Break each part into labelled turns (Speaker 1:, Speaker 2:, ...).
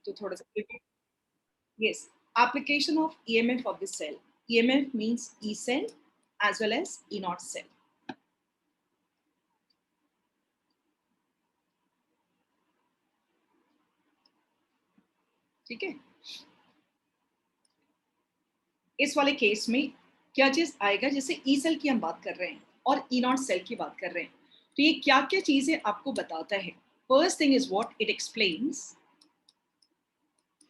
Speaker 1: तो थोड़ा सा, yes, application of EMF of the cell. EMF means E cell as well as E naught cell. ठीक है, इस वाले केस में क्या चीज आएगा, जैसे ई सेल की हम बात कर रहे हैं और ई नॉट सेल की बात कर रहे हैं, तो ये क्या क्या चीजें आपको बताता है. First thing is what it explains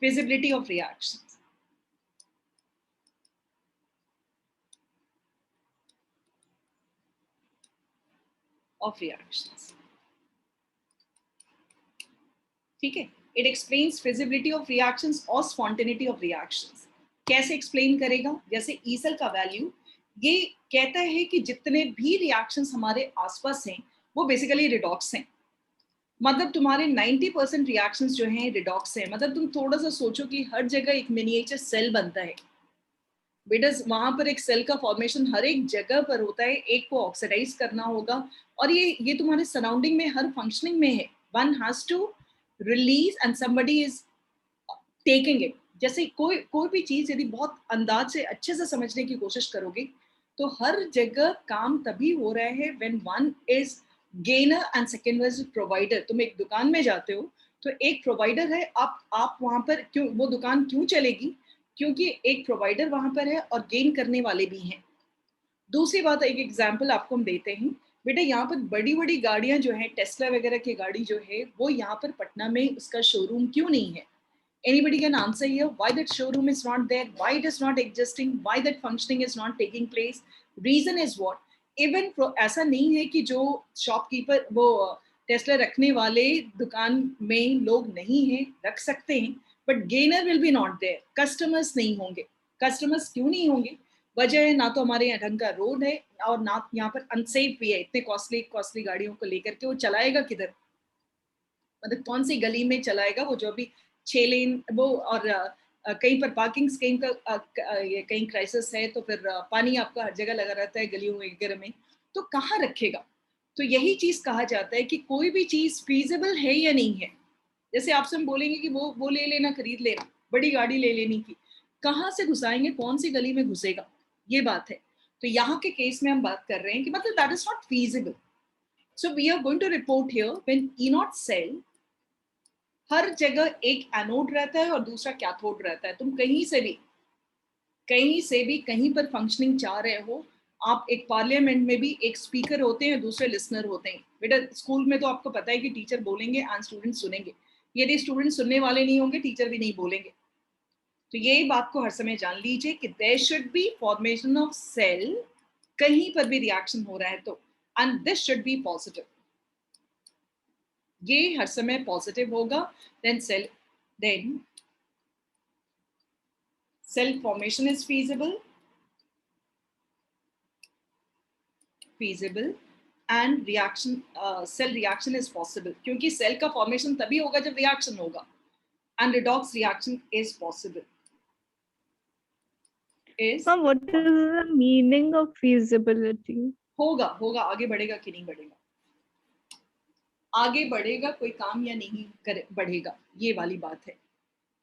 Speaker 1: feasibility of reactions. ठीक है, it explains feasibility of reactions और स्पॉन्टेनिटी ऑफ रिएक्शंस. कैसे एक्सप्लेन करेगा, जैसे ई सेल का वैल्यू ये कहता है कि जितने भी रिएक्शंस हमारे आसपास हैं वो बेसिकली रिडॉक्स हैं. मतलब तुम्हारे 90% रिएक्शंस जो हैं रिडॉक्स हैं. मतलब तुम थोड़ा सा सोचो कि हर जगह एक मिनिएचर सेल बनता है बेटा, वहां पर एक सेल का फॉर्मेशन हर एक जगह पर होता है, एक को ऑक्सीडाइज करना होगा और ये तुम्हारे सराउंडिंग में हर फंक्शनिंग में है. One has to release and somebody is taking it. जैसे कोई कोई भी चीज यदि बहुत अंदाज से अच्छे से समझने की कोशिश करोगे तो हर जगह काम तभी हो रहा है when one is gainer and second is provider. तुम एक दुकान में जाते हो तो एक प्रोवाइडर है, आप वहां पर क्यों, वो दुकान क्यों चलेगी, क्योंकि एक प्रोवाइडर वहां पर है और गेन करने वाले भी हैं. दूसरी बात, एक एग्जांपल आपको हम देते हैं बेटा, यहाँ पर बड़ी बड़ी गाड़ियां जो है टेस्ला वगैरह की गाड़ी जो है वो यहाँ पर पटना में उसका शोरूम क्यों नहीं है. Anybody can answer here why that showroom is not there, why it is not existing, why that functioning is not taking place. Reason is what, even ऐसा नहीं है कि जो शॉपकीपर वो टेस्ला रखने वाले दुकान में लोग नहीं हैं, रख सकते हैं, but gainer will be not there. Customers नहीं होंगे. कस्टमर्स क्यों नहीं होंगे, वजह है ना तो हमारे यहाँ ढंग का रोड है और ना यहाँ पर अनसेफ भी है. इतने कॉस्टली कॉस्टली गाड़ियों को लेकर के वो चलाएगा किधर, मतलब कौन सी गली में चलाएगा वो, जो भी 6 लेन वो, और कहीं पर पार्किंग कहीं का कहीं क्राइसिस है तो फिर पानी आपका हर जगह लगा रहता है गलियों वगैरह में, तो कहाँ रखेगा. तो यही चीज कहा जाता है कि कोई भी चीज फीजिबल है या नहीं है. जैसे आपसे हम बोलेंगे कि वो ले लेना, खरीद लेना, बड़ी गाड़ी ले लेनी की, कहाँ से घुसाएंगे, कौन सी गली में घुसेगा, ये बात है. तो यहाँ के केस में हम बात कर रहे हैं कि मतलब that is not feasible. So we are going to report here when E naught cell, हर जगह एक एनोड रहता है और दूसरा कैथोड रहता है. तुम कहीं से भी कहीं पर फंक्शनिंग चाह रहे हो, आप एक पार्लियामेंट में भी एक स्पीकर होते हैं, दूसरे लिसनर होते हैं. बेटा स्कूल में तो आपको पता है कि टीचर बोलेंगे एंड स्टूडेंट सुनेंगे. यदि स्टूडेंट सुनने वाले नहीं होंगे टीचर भी नहीं बोलेंगे. तो यही बात को हर समय जान लीजिए कि there should be formation of cell, कहीं पर भी रिएक्शन हो रहा है तो, and this should be positive. ये हर समय पॉजिटिव होगा. Then cell formation is feasible and reaction cell reaction is possible, क्योंकि सेल का फॉर्मेशन तभी होगा जब रिएक्शन होगा, and redox reaction is possible.
Speaker 2: What is the meaning of feasibility?
Speaker 1: होगा आगे बढ़ेगा कि नहीं बढ़ेगा, आगे बढ़ेगा कोई काम या नहीं बढ़ेगा, ये वाली बात है.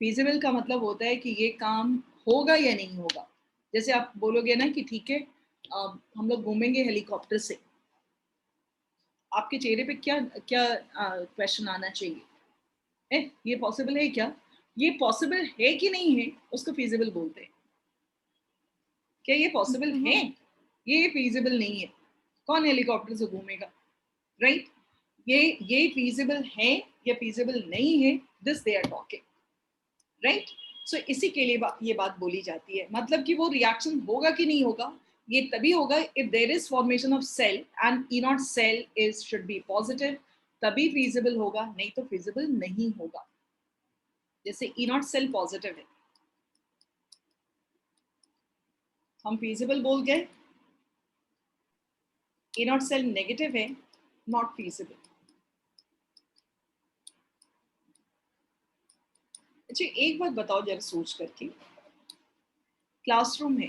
Speaker 1: feasible का मतलब होता है कि ये काम होगा या नहीं होगा. जैसे आप बोलोगे ना कि ठीक है हम लोग घूमेंगे हेलीकॉप्टर से, आपके चेहरे पे क्या क्या क्वेश्चन आना चाहिए, ये पॉसिबल है क्या, ये पॉसिबल है कि नहीं है, उसको फीजिबल बोलते हैं. क्या ये पॉसिबल है, ये फीजिबल नहीं है, कौन हेलीकॉप्टर से घूमेगा, राइट. ये फीजिबल है या फीजिबल नहीं है, this they are talking, right. So इसी के लिए ये बात बोली जाती है. मतलब कि वो रिएक्शन होगा कि नहीं होगा, ये तभी होगा if there is formation of cell and E naught cell is should be positive, तभी फीजिबल होगा, नहीं तो फीजिबल नहीं होगा. जैसे ई नॉट सेल पॉजिटिव है, हम फीजिबल बोल गए. ई नॉट सेल नेगेटिव है, नॉट फीजिबल. अच्छा एक बात बताओ जरा सोच करके, क्लासरूम है,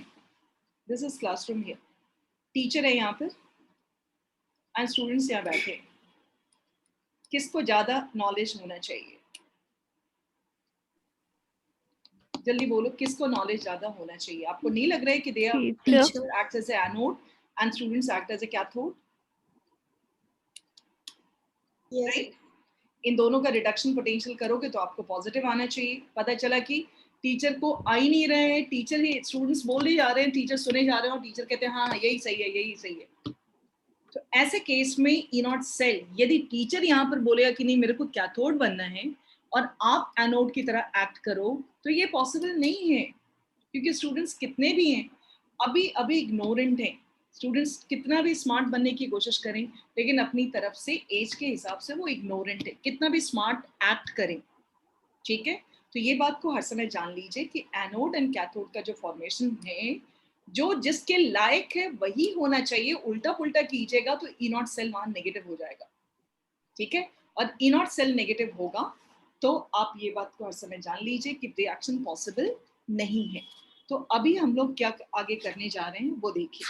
Speaker 1: this is classroom here, teacher है यहाँ पर एंड स्टूडेंट्स यहाँ बैठे हैं, किसको ज्यादा नॉलेज होना चाहिए, जल्दी बोलो, किसको नॉलेज ज्यादा होना चाहिए? आपको नहीं लग रहा है कि they are
Speaker 2: Teacher.
Speaker 1: acts as a anode and students act as a cathode?
Speaker 3: Yes.
Speaker 1: Right? इन दोनों का रिडक्शन पोटेंशियल करोगे तो आपको पॉजिटिव आना चाहिए। पता चला कि टीचर को आ ही नहीं रहे हैं, टीचर ही स्टूडेंट्स बोल ही जा रहे हैं, टीचर सुने जा रहे हैं और टीचर कहते हैं हाँ यही सही है, यही सही है। तो ऐसे केस में ई नॉट सेल, यदि टीचर यहाँ पर बोलेगा कि नहीं मेरे को कैथोड बनना है और आप एनोड की तरह एक्ट करो, तो ये पॉसिबल नहीं है, क्योंकि स्टूडेंट्स कितने भी हैं अभी अभी इग्नोरेंट हैं। स्टूडेंट्स कितना भी स्मार्ट बनने की कोशिश करें, लेकिन अपनी तरफ से एज के हिसाब से वो इग्नोरेंट है, कितना भी स्मार्ट एक्ट करें। ठीक है, तो ये बात को हर समय जान लीजिए कि एनोड एंड कैथोड का जो फॉर्मेशन है, जो जिसके लायक है वही होना चाहिए। उल्टा पुल्टा कीजिएगा तो ई नॉट सेल वहां नेगेटिव हो जाएगा। ठीक है, और ई नॉट सेल नेगेटिव होगा तो आप ये बात को हर समय जान लीजिए कि रिएक्शन पॉसिबल नहीं है। तो अभी हम लोग क्या आगे करने जा रहे हैं वो देखिए।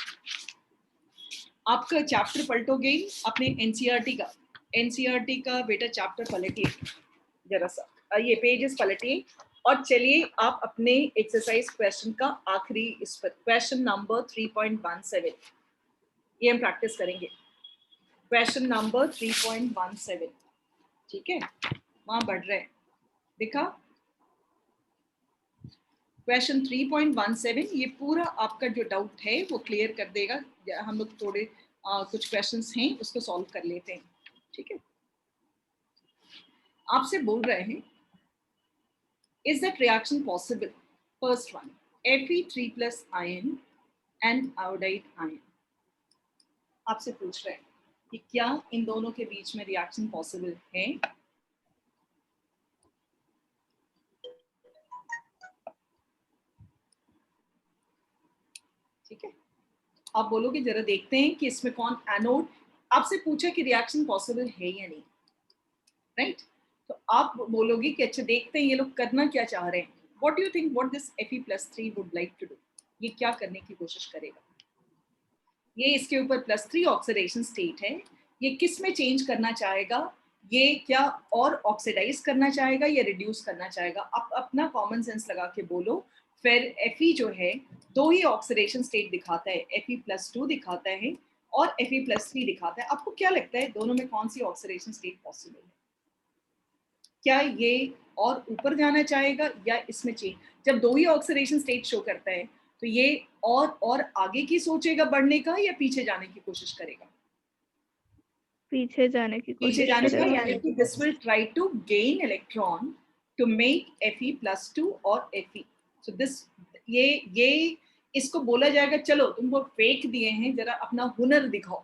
Speaker 1: आपका चैप्टर पलटोगे अपने एनसीईआरटी का, एनसीईआरटी का बेटा चैप्टर पलटिए जरा सा, ये पेजेस पलटिए और चलिए आप अपने एक्सरसाइज क्वेश्चन का आखिरी इस पर क्वेश्चन नंबर 3.17 ये हम प्रैक्टिस करेंगे। क्वेश्चन नंबर 3.17, ठीक है, वहां बढ़ रहे हैं, दिखा क्वेश्चन 3.17। ये पूरा आपका जो डाउट है वो क्लियर कर देगा। हम लोग थोड़े कुछ क्वेश्चंस हैं उसको सॉल्व कर लेते हैं। ठीक है, आपसे बोल रहे हैं is that reaction possible? First one, Fe3 plus ion and iodide ion. आपसे पूछ रहे हैं कि क्या इन दोनों के बीच में रिएक्शन पॉसिबल है? ठीक है, आप बोलोगे जरा देखते हैं कि इसमें कौन एनोड, आपसे पूछा कि रिएक्शन पॉसिबल है या नहीं, राइट? तो आप बोलोगे कि अच्छा देखते हैं ये लोग करना क्या चाह रहे हैं। What do you think what this Fe+3 would like to do? ये क्या करने की कोशिश करेगा? ये इसके ऊपर +3 ऑक्सीडेशन स्टेट है, ये किस में चेंज करना चाहेगा? ये क्या और ऑक्सीडाइज करना चाहेगा या रिड्यूस करना चाहेगा? आप अपना कॉमन सेंस लगा के बोलो। फिर Fe जो है दो ही ऑक्सीडेशन स्टेट दिखाता है, Fe+2 दिखाता है और Fe+3 दिखाता है। आपको क्या लगता है दोनों में कौन सी ऑक्सीडेशन स्टेट पॉसिबल है? क्या ये और ऊपर जाना चाहेगा या इसमें चेंज? जब दो ही ऑक्सीडेशन स्टेट शो करता है तो ये और आगे की सोचेगा बढ़ने का या पीछे जाने की कोशिश करेगा?
Speaker 2: पीछे जाने की
Speaker 1: पीछे
Speaker 2: कोशिश
Speaker 1: जाने का,
Speaker 2: करेगा।
Speaker 1: यानी कि this will try to gain electron to make Fe+2 और Fe। सो दिस ये इसको बोला जाएगा चलो तुमको फेक दिए हैं, जरा अपना हुनर दिखाओ।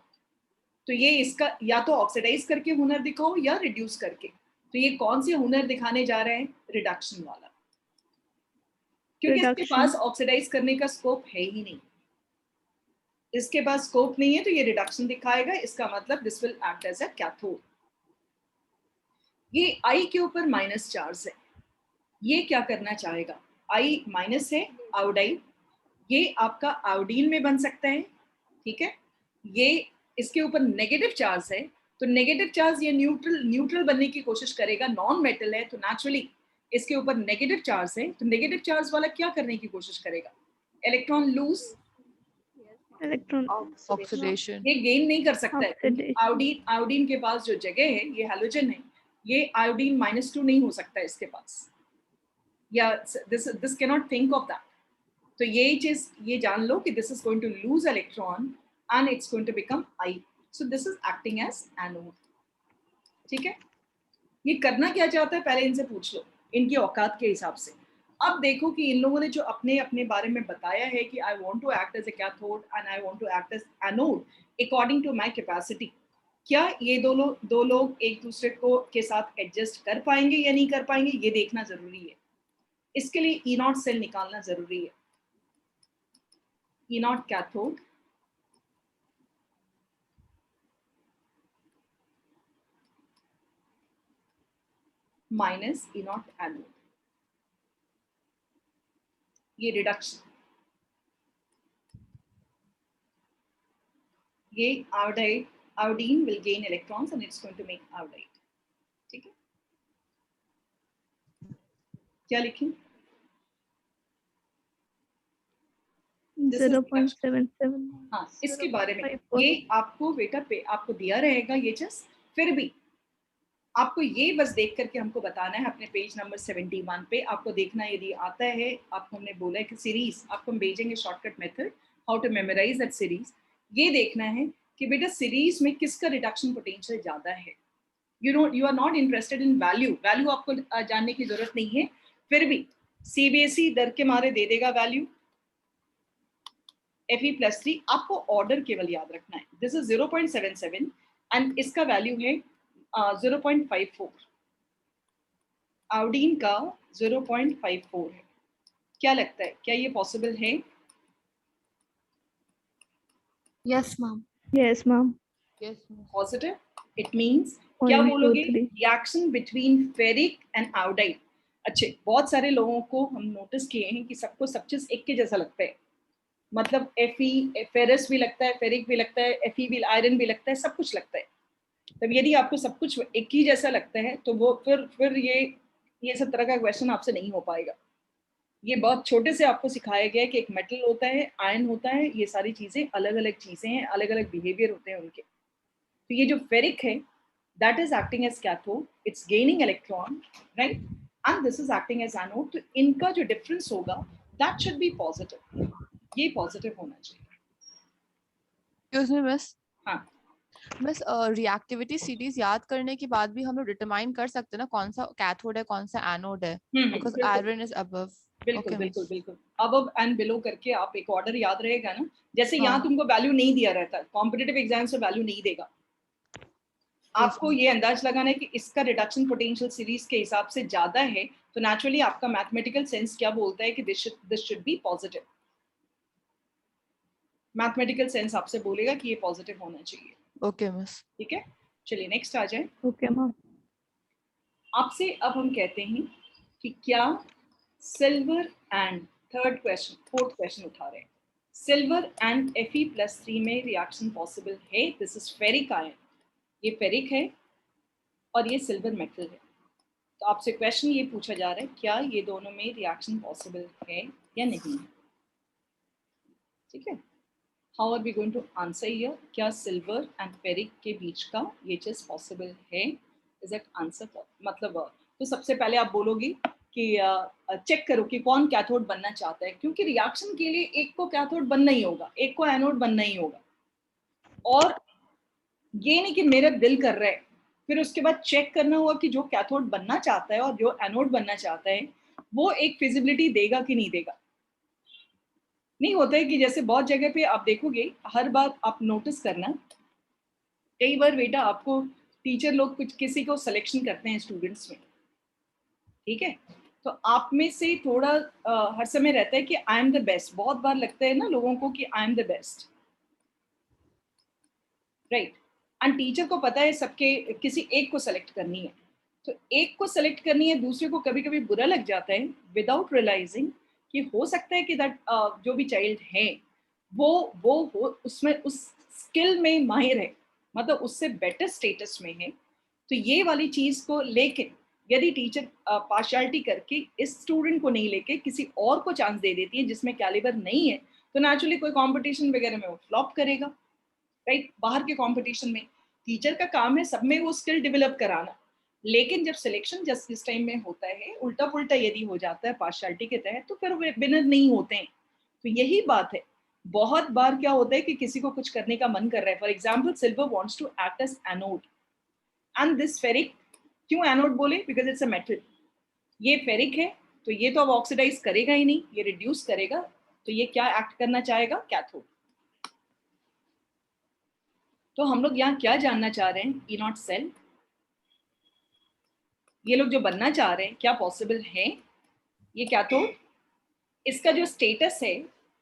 Speaker 1: तो ये इसका या तो ऑक्सीडाइज करके हुनर दिखाओ या रिड्यूस करके। तो ये कौन से हुनर दिखाने जा रहे हैं? रिडक्शन वाला, क्योंकि इसके पास ऑक्सीडाइज करने का स्कोप है ही नहीं। इसके पास स्कोप नहीं है तो ये रिडक्शन दिखाएगा। इसका मतलब this will act as a cathode. ये I के ऊपर माइनस चार्ज है, ये क्या करना चाहेगा? I माइनस है, आयोडाइन, ये आपका आयोडीन में बन सकता है। ठीक है, ये इसके ऊपर नेगेटिव चार्ज है, तो नेगेटिव चार्ज ये न्यूट्रल बनने की कोशिश करेगा। नॉन मेटल है तो नेचुरली इसके ऊपर नेगेटिव चार्ज है, तो नेगेटिव चार्ज वाला क्या करने की कोशिश करेगा? Electron lose,
Speaker 2: electron
Speaker 3: oxidation.
Speaker 1: ये गेन नहीं कर सकता है, क्योंकि आयोडीन के पास जो जगह है ये हैलोजन है, ये आयोडीन -2 नहीं हो सकता है इसके पास, या this can not think of that. तो ये चीज ये जान लो कि this is going to lose electron and it's going to become I. So this is acting as anode. ठीक है, ये करना क्या चाहता है पहले इनसे पूछ लो, इनकी औकात के हिसाब से। अब देखो कि इन लोगों ने जो अपने अपने बारे में बताया है कि I want to act as a cathode and I want to act as anode according to my capacity, क्या ये दो लोग एक दूसरे को के साथ एडजस्ट कर पाएंगे या नहीं कर पाएंगे, ये देखना जरूरी है। इसके लिए ई नॉट सेल निकालना जरूरी है। E naught cathode minus E naught anode, ये रिडक्शन, ये iodine will gain electrons and it's going to make iodide. ठीक है, क्या लिखें? This is reduction.
Speaker 2: 0.77.
Speaker 1: हाँ, इसके बारे में
Speaker 2: 0.54.
Speaker 1: ये आपको बेटा पे आपको दिया रहेगा ये जस्ट, फिर भी आपको ये बस देख करके हमको बताना है अपने पेज नंबर 71 पे आपको देखना, यदि आता है आपको हमने बोला है कि सीरीज आपको हम भेजेंगे shortcut method how to memorise that series. ये देखना है कि बेटा सीरीज में किसका रिडक्शन पोटेंशियल ज्यादा है। You are not interested in value, value आपको जानने की जरूरत नहीं है, फिर भी सीबीएसई डर के मारे दे देगा वैल्यू Fe+3, आपको ऑर्डर केवल याद रखना है। दिस इज 0.77 एंड इसका वैल्यू है 0.54, आयोडीन का 0.54 है। क्या लगता है, क्या ये पॉसिबल है?
Speaker 3: Yes, ma'am.
Speaker 2: Yes, ma'am.
Speaker 3: Yes, ma'am.
Speaker 1: Positive, it means क्या बोलोगे?
Speaker 2: 0.23.
Speaker 1: Reaction between ferric and iodine. अच्छे, बहुत सारे लोगों को हम नोटिस किए हैं कि सबको सब चीज एक के जैसा लगता है, मतलब Fe फेरस भी लगता है, फेरिक भी लगता है, Fe भी, आयरन भी लगता है, सब कुछ लगता है। तब यदि आपको सब कुछ एक ही जैसा लगता है तो वो फिर ये सब तरह का क्वेश्चन आपसे नहीं हो पाएगा। ये बहुत छोटे से आपको सिखाया गया है कि एक मेटल होता है, आयन होता है, ये सारी चीजें अलग अलग चीजें हैं, अलग अलग बिहेवियर होते हैं उनके। तो ये जो फेरिक है that is acting as cathode, it's gaining electron, right, and this is acting as anode. तो इनका जो डिफरेंस होगा दैट शुड बी पॉजिटिव, ये पॉजिटिव होना चाहिए।
Speaker 3: Excuse me, miss.
Speaker 1: हाँ,
Speaker 3: मिस रिएक्टिविटी सीरीज याद करने के बाद भी हम लोग डिटरमाइन कर सकते हैं ना कौन सा कैथोड है कौन सा एनोड है, बिकॉज
Speaker 1: बिल्कुल
Speaker 3: आयरन इज अबव।
Speaker 1: बिल्कुल
Speaker 3: Okay,
Speaker 1: बिल्कुल
Speaker 3: miss.
Speaker 1: बिल्कुल। अब एंड बिलो करके आप एक ऑर्डर याद रहेगा ना, जैसे यहाँ
Speaker 3: हाँ.
Speaker 1: तुमको वैल्यू नहीं दिया रहता, कॉम्पिटिटिव एग्जाम से वैल्यू नहीं देगा। आपको ये अंदाज लगाना है कि इसका रिडक्शन पोटेंशियल सीरीज के हिसाब से ज्यादा है, तो नेचुरली आपका मैथमेटिकल सेंस क्या बोलता है कि this should be positive. Mathematical sense आपसे बोलेगा कि ये पॉजिटिव होना चाहिए।
Speaker 3: Okay miss.
Speaker 1: ठीक है, चलिए नेक्स्ट आ जाए।
Speaker 2: Okay, ma'am.
Speaker 1: आपसे अब हम कहते हैं कि क्या silver and third question, fourth question उठा रहे हैं, सिल्वर एंड Fe+3 में रिएक्शन पॉसिबल है? दिस इज फेरिक आयन, ये फेरिक है और ये सिल्वर मेटल है। तो आपसे क्वेश्चन ये पूछा जा रहा है क्या ये दोनों में रिएक्शन पॉसिबल है या नहीं है। ठीक है, how are we going to answer here, क्या सिल्वर एंड फेरिक के बीच का ये चीज पॉसिबल है? इज इट आंसर मतलब तो सबसे पहले आप बोलोगे कि चेक करो कि कौन कैथोड बनना चाहता है, क्योंकि रिएक्शन के लिए एक को कैथोड बनना ही होगा, एक को एनोड बनना ही होगा। और ये नहीं कि मेरा दिल कर रहा है, फिर उसके बाद चेक करना होगा कि जो कैथोड बनना चाहता है और जो एनोड बनना चाहता है वो एक फिजिबिलिटी देगा कि नहीं देगा। नहीं होता है कि जैसे बहुत जगह पे आप देखोगे, हर बार आप नोटिस करना, कई बार बेटा आपको टीचर लोग कुछ किसी को सिलेक्शन करते हैं स्टूडेंट्स में, ठीक है, तो आप में से थोड़ा हर समय रहता है कि आई एम द बेस्ट, बहुत बार लगता है ना लोगों को कि I am the best, right, and teacher को पता है सबके किसी एक को सेलेक्ट करनी है, तो एक को सेलेक्ट करनी है, दूसरे को कभी कभी बुरा लग जाता है विदाउट रियलाइजिंग कि हो सकता है कि दैट जो भी चाइल्ड है वो हो उसमें उस स्किल में माहिर है, मतलब उससे बेटर स्टेटस में है। तो ये वाली चीज को लेके यदि टीचर पार्शियलिटी करके इस स्टूडेंट को नहीं लेके किसी और को चांस दे देती है जिसमें कैलिबर नहीं है, तो नेचुरली कोई कंपटीशन वगैरह में वो फ्लॉप करेगा, राइट। बाहर के कंपटीशन में टीचर का काम है सब में वो स्किल डेवलप कराना, लेकिन जब सिलेक्शन जिस टाइम में होता है उल्टा पुल्टा यदि हो जाता है पार्शियलिटी के तहत, तो फिर वे विनर नहीं होते हैं। तो यही बात है, बहुत बार क्या होता है कि किसी को कुछ करने का मन कर रहा है, for example silver wants to act as anode and this ferric, क्यों एनोड बोले, बिकॉज इट्स अ मेटल, ये फेरिक है तो ये तो अब ऑक्सीडाइज करेगा ही नहीं, ये रिड्यूस करेगा, तो ये क्या एक्ट करना चाहेगा, कैथोड। तो हम लोग यहाँ क्या जानना चाह रहे हैं, ई नॉट सेल, ये लोग जो बनना चाह रहे हैं क्या पॉसिबल है ये कैथोड। इसका जो स्टेटस है,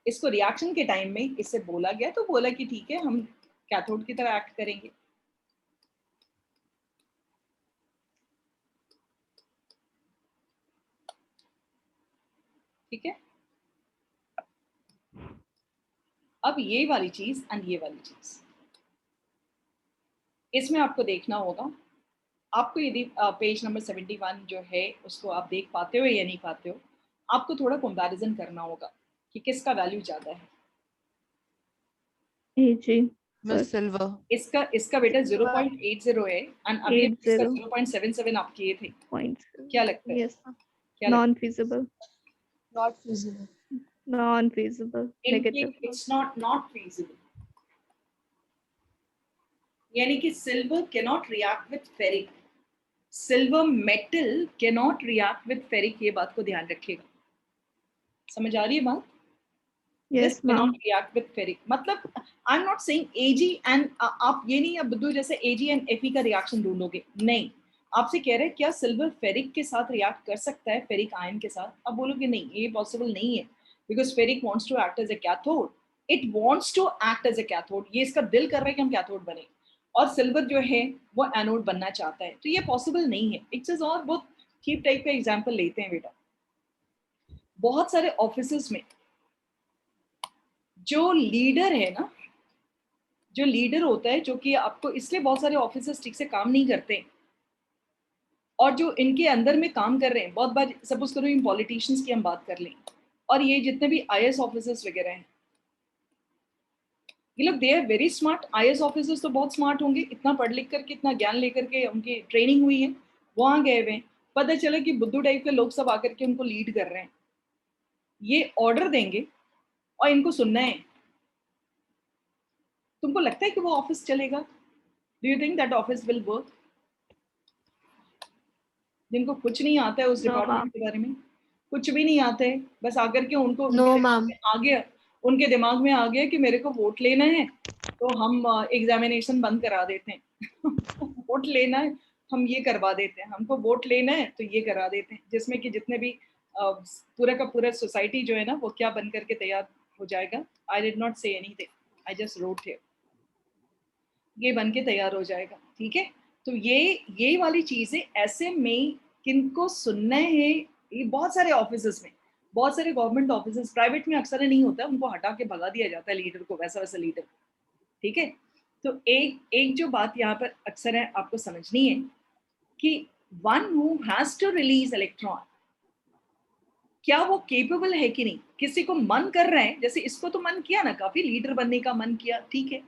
Speaker 1: इसको रिएक्शन के टाइम में इससे बोला गया, तो बोला कि ठीक है हम कैथोड की तरह एक्ट करेंगे। ठीक है, अब ये वाली चीज एंड ये वाली चीज, इसमें आपको देखना होगा, आपको यदि पेज नंबर 71 जो है उसको आप देख पाते हो या नहीं पाते हो, आपको थोड़ा कंपैरिजन करना होगा कि किसका वैल्यू ज़्यादा है।
Speaker 2: Ag.
Speaker 3: Miss Silver.
Speaker 1: इसका बेटा 0.80 है and अभी
Speaker 2: 80.
Speaker 1: इसका 0.77 आप किए थे,
Speaker 2: Points.
Speaker 1: क्या लगता है?
Speaker 2: Yes.
Speaker 1: क्या लगता
Speaker 2: Non-feasible.
Speaker 4: Not feasible.
Speaker 2: Non-feasible.
Speaker 1: है?
Speaker 2: Negative.
Speaker 1: It's not feasible. यानी कि silver cannot react with ferric. Silver metal cannot react with ferric, ये बात को ध्यान रखिएगा. समझ आ रही है बात?
Speaker 2: Yes,
Speaker 1: This cannot
Speaker 2: ma'am.
Speaker 1: react with ferric. मतलब I'm not saying Ag and आप ये नहीं, अब बुद्धू जैसे Ag and Fe का रिएक्शन ढूंढोगे, नहीं. आपसे कह रहे हैं क्या सिल्वर फेरिक के साथ रिएक्ट कर सकता है फेरिक आयन के साथ? अब बोलोगे नहीं, ये पॉसिबल नहीं है, because ferric wants to act as a cathode. It wants to act as a cathode. ये इसका दिल कर रहा है कि हम कैथोड बने, और सिल्वर जो है वो एनोड बनना चाहता है, तो ये पॉसिबल नहीं है. एक चीज और बहुत चीप टाइप का एग्जाम्पल लेते हैं बेटा. बहुत सारे ऑफिस में जो लीडर है ना, जो लीडर होता है, जो कि आपको, इसलिए बहुत सारे ऑफिसर्स ठीक से काम नहीं करते, और जो इनके अंदर में काम कर रहे हैं, बहुत बार सपोज करो इन पॉलिटिशियंस की हम बात कर लें, और ये जितने भी आईएएस ऑफिसर्स वगैरह हैं, ये लोग they are very smart. IAS officers तो बहुत स्मार्ट होंगे, इतना पढ़ लिख करके, इतना ज्ञान लेकर के उनकी ट्रेनिंग हुई है, वहां गए हुए, पता चला कि बुद्धू टाइप के लोग सब आकर के उनको लीड कर रहे हैं. ये ऑर्डर देंगे और इनको सुनना है. तुमको लगता है कि वो ऑफिस चलेगा? Do you think that office will work? जिनको कुछ नहीं आता है उस डिपार्टमेंट के बारे में, कुछ भी नहीं आता है, बस आकर के उनको
Speaker 4: No, ma'am.
Speaker 1: आ गया, उनके दिमाग में आ गया कि मेरे को वोट लेना है, तो हम एग्जामिनेशन बंद करा देते हैं. वोट लेना है, हम ये करवा देते हैं, हमको वोट लेना है तो ये करा देते हैं, जिसमें कि जितने भी पूरा का पूरा सोसाइटी जो है ना, वो क्या बन करके तैयार हो जाएगा. I did not say anything, I just road here. ये बन के तैयार हो जाएगा. ठीक है, तो ये वाली चीजें ऐसे में किनको सुनना है. ये बहुत सारे ऑफिसेस में, बहुत सारे गवर्नमेंट ऑफिसेस, प्राइवेट में अक्सर नहीं होता, उनको हटा के भगा दिया जाता है लीडर को, वैसा वैसा लीडर. ठीक है, तो एक जो बात यहाँ पर अक्सर है आपको समझनी है कि one who has to release electron, क्या वो केपेबल है कि नहीं. किसी को मन कर रहा है, जैसे इसको तो मन किया ना, काफी लीडर बनने का मन किया, ठीक है,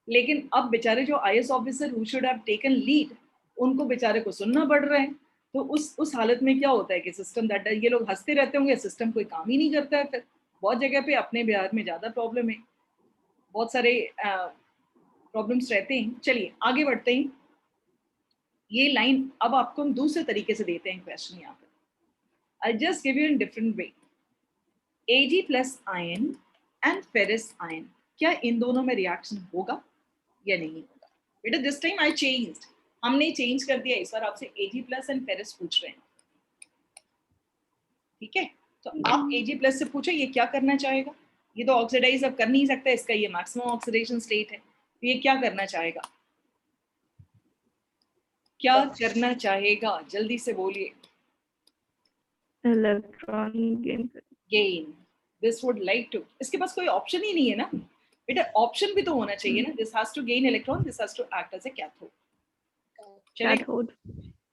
Speaker 1: लेकिन अब बेचारे जो IAS officer who should have taken lead, उनको बेचारे को सुनना पड़ रहा है. तो उस हालत में क्या होता है कि सिस्टम दैट, ये लोग हंसते रहते होंगे, सिस्टम कोई काम ही नहीं करता है. फिर बहुत जगह पे, अपने बिहार में ज्यादा प्रॉब्लम है, बहुत सारे प्रॉब्लम्स रहते हैं. चलिए आगे बढ़ते हैं. ये लाइन अब आपको हम दूसरे तरीके से देते हैं क्वेश्चन यहाँ पर. I just give you in different way. Ag plus ion and ferrous ion, क्या इन दोनों में रिएक्शन होगा या नहीं होगा? बेटा दिस टाइम आई चेंज्ड, हमने चेंज कर दिया, इस बार आपसे Ag प्लस एंड फेरस पूछ रहे हैं. ठीक है, तो आप Ag प्लस से पूछो ये क्या करना चाहेगा. ये तो ऑक्सीडाइज अब कर नहीं सकता, इसका ये मैक्सिमम ऑक्सीडेशन स्टेट है, तो ये क्या करना चाहेगा, क्या करना चाहेगा, जल्दी से बोलिए.
Speaker 2: Electron
Speaker 1: gain. This would like to, इसके पास कोई ऑप्शन ही नहीं है ना बेटा, ऑप्शन भी तो होना चाहिए ना. This has to gain electron, this has to act as a cathode.
Speaker 2: cathode.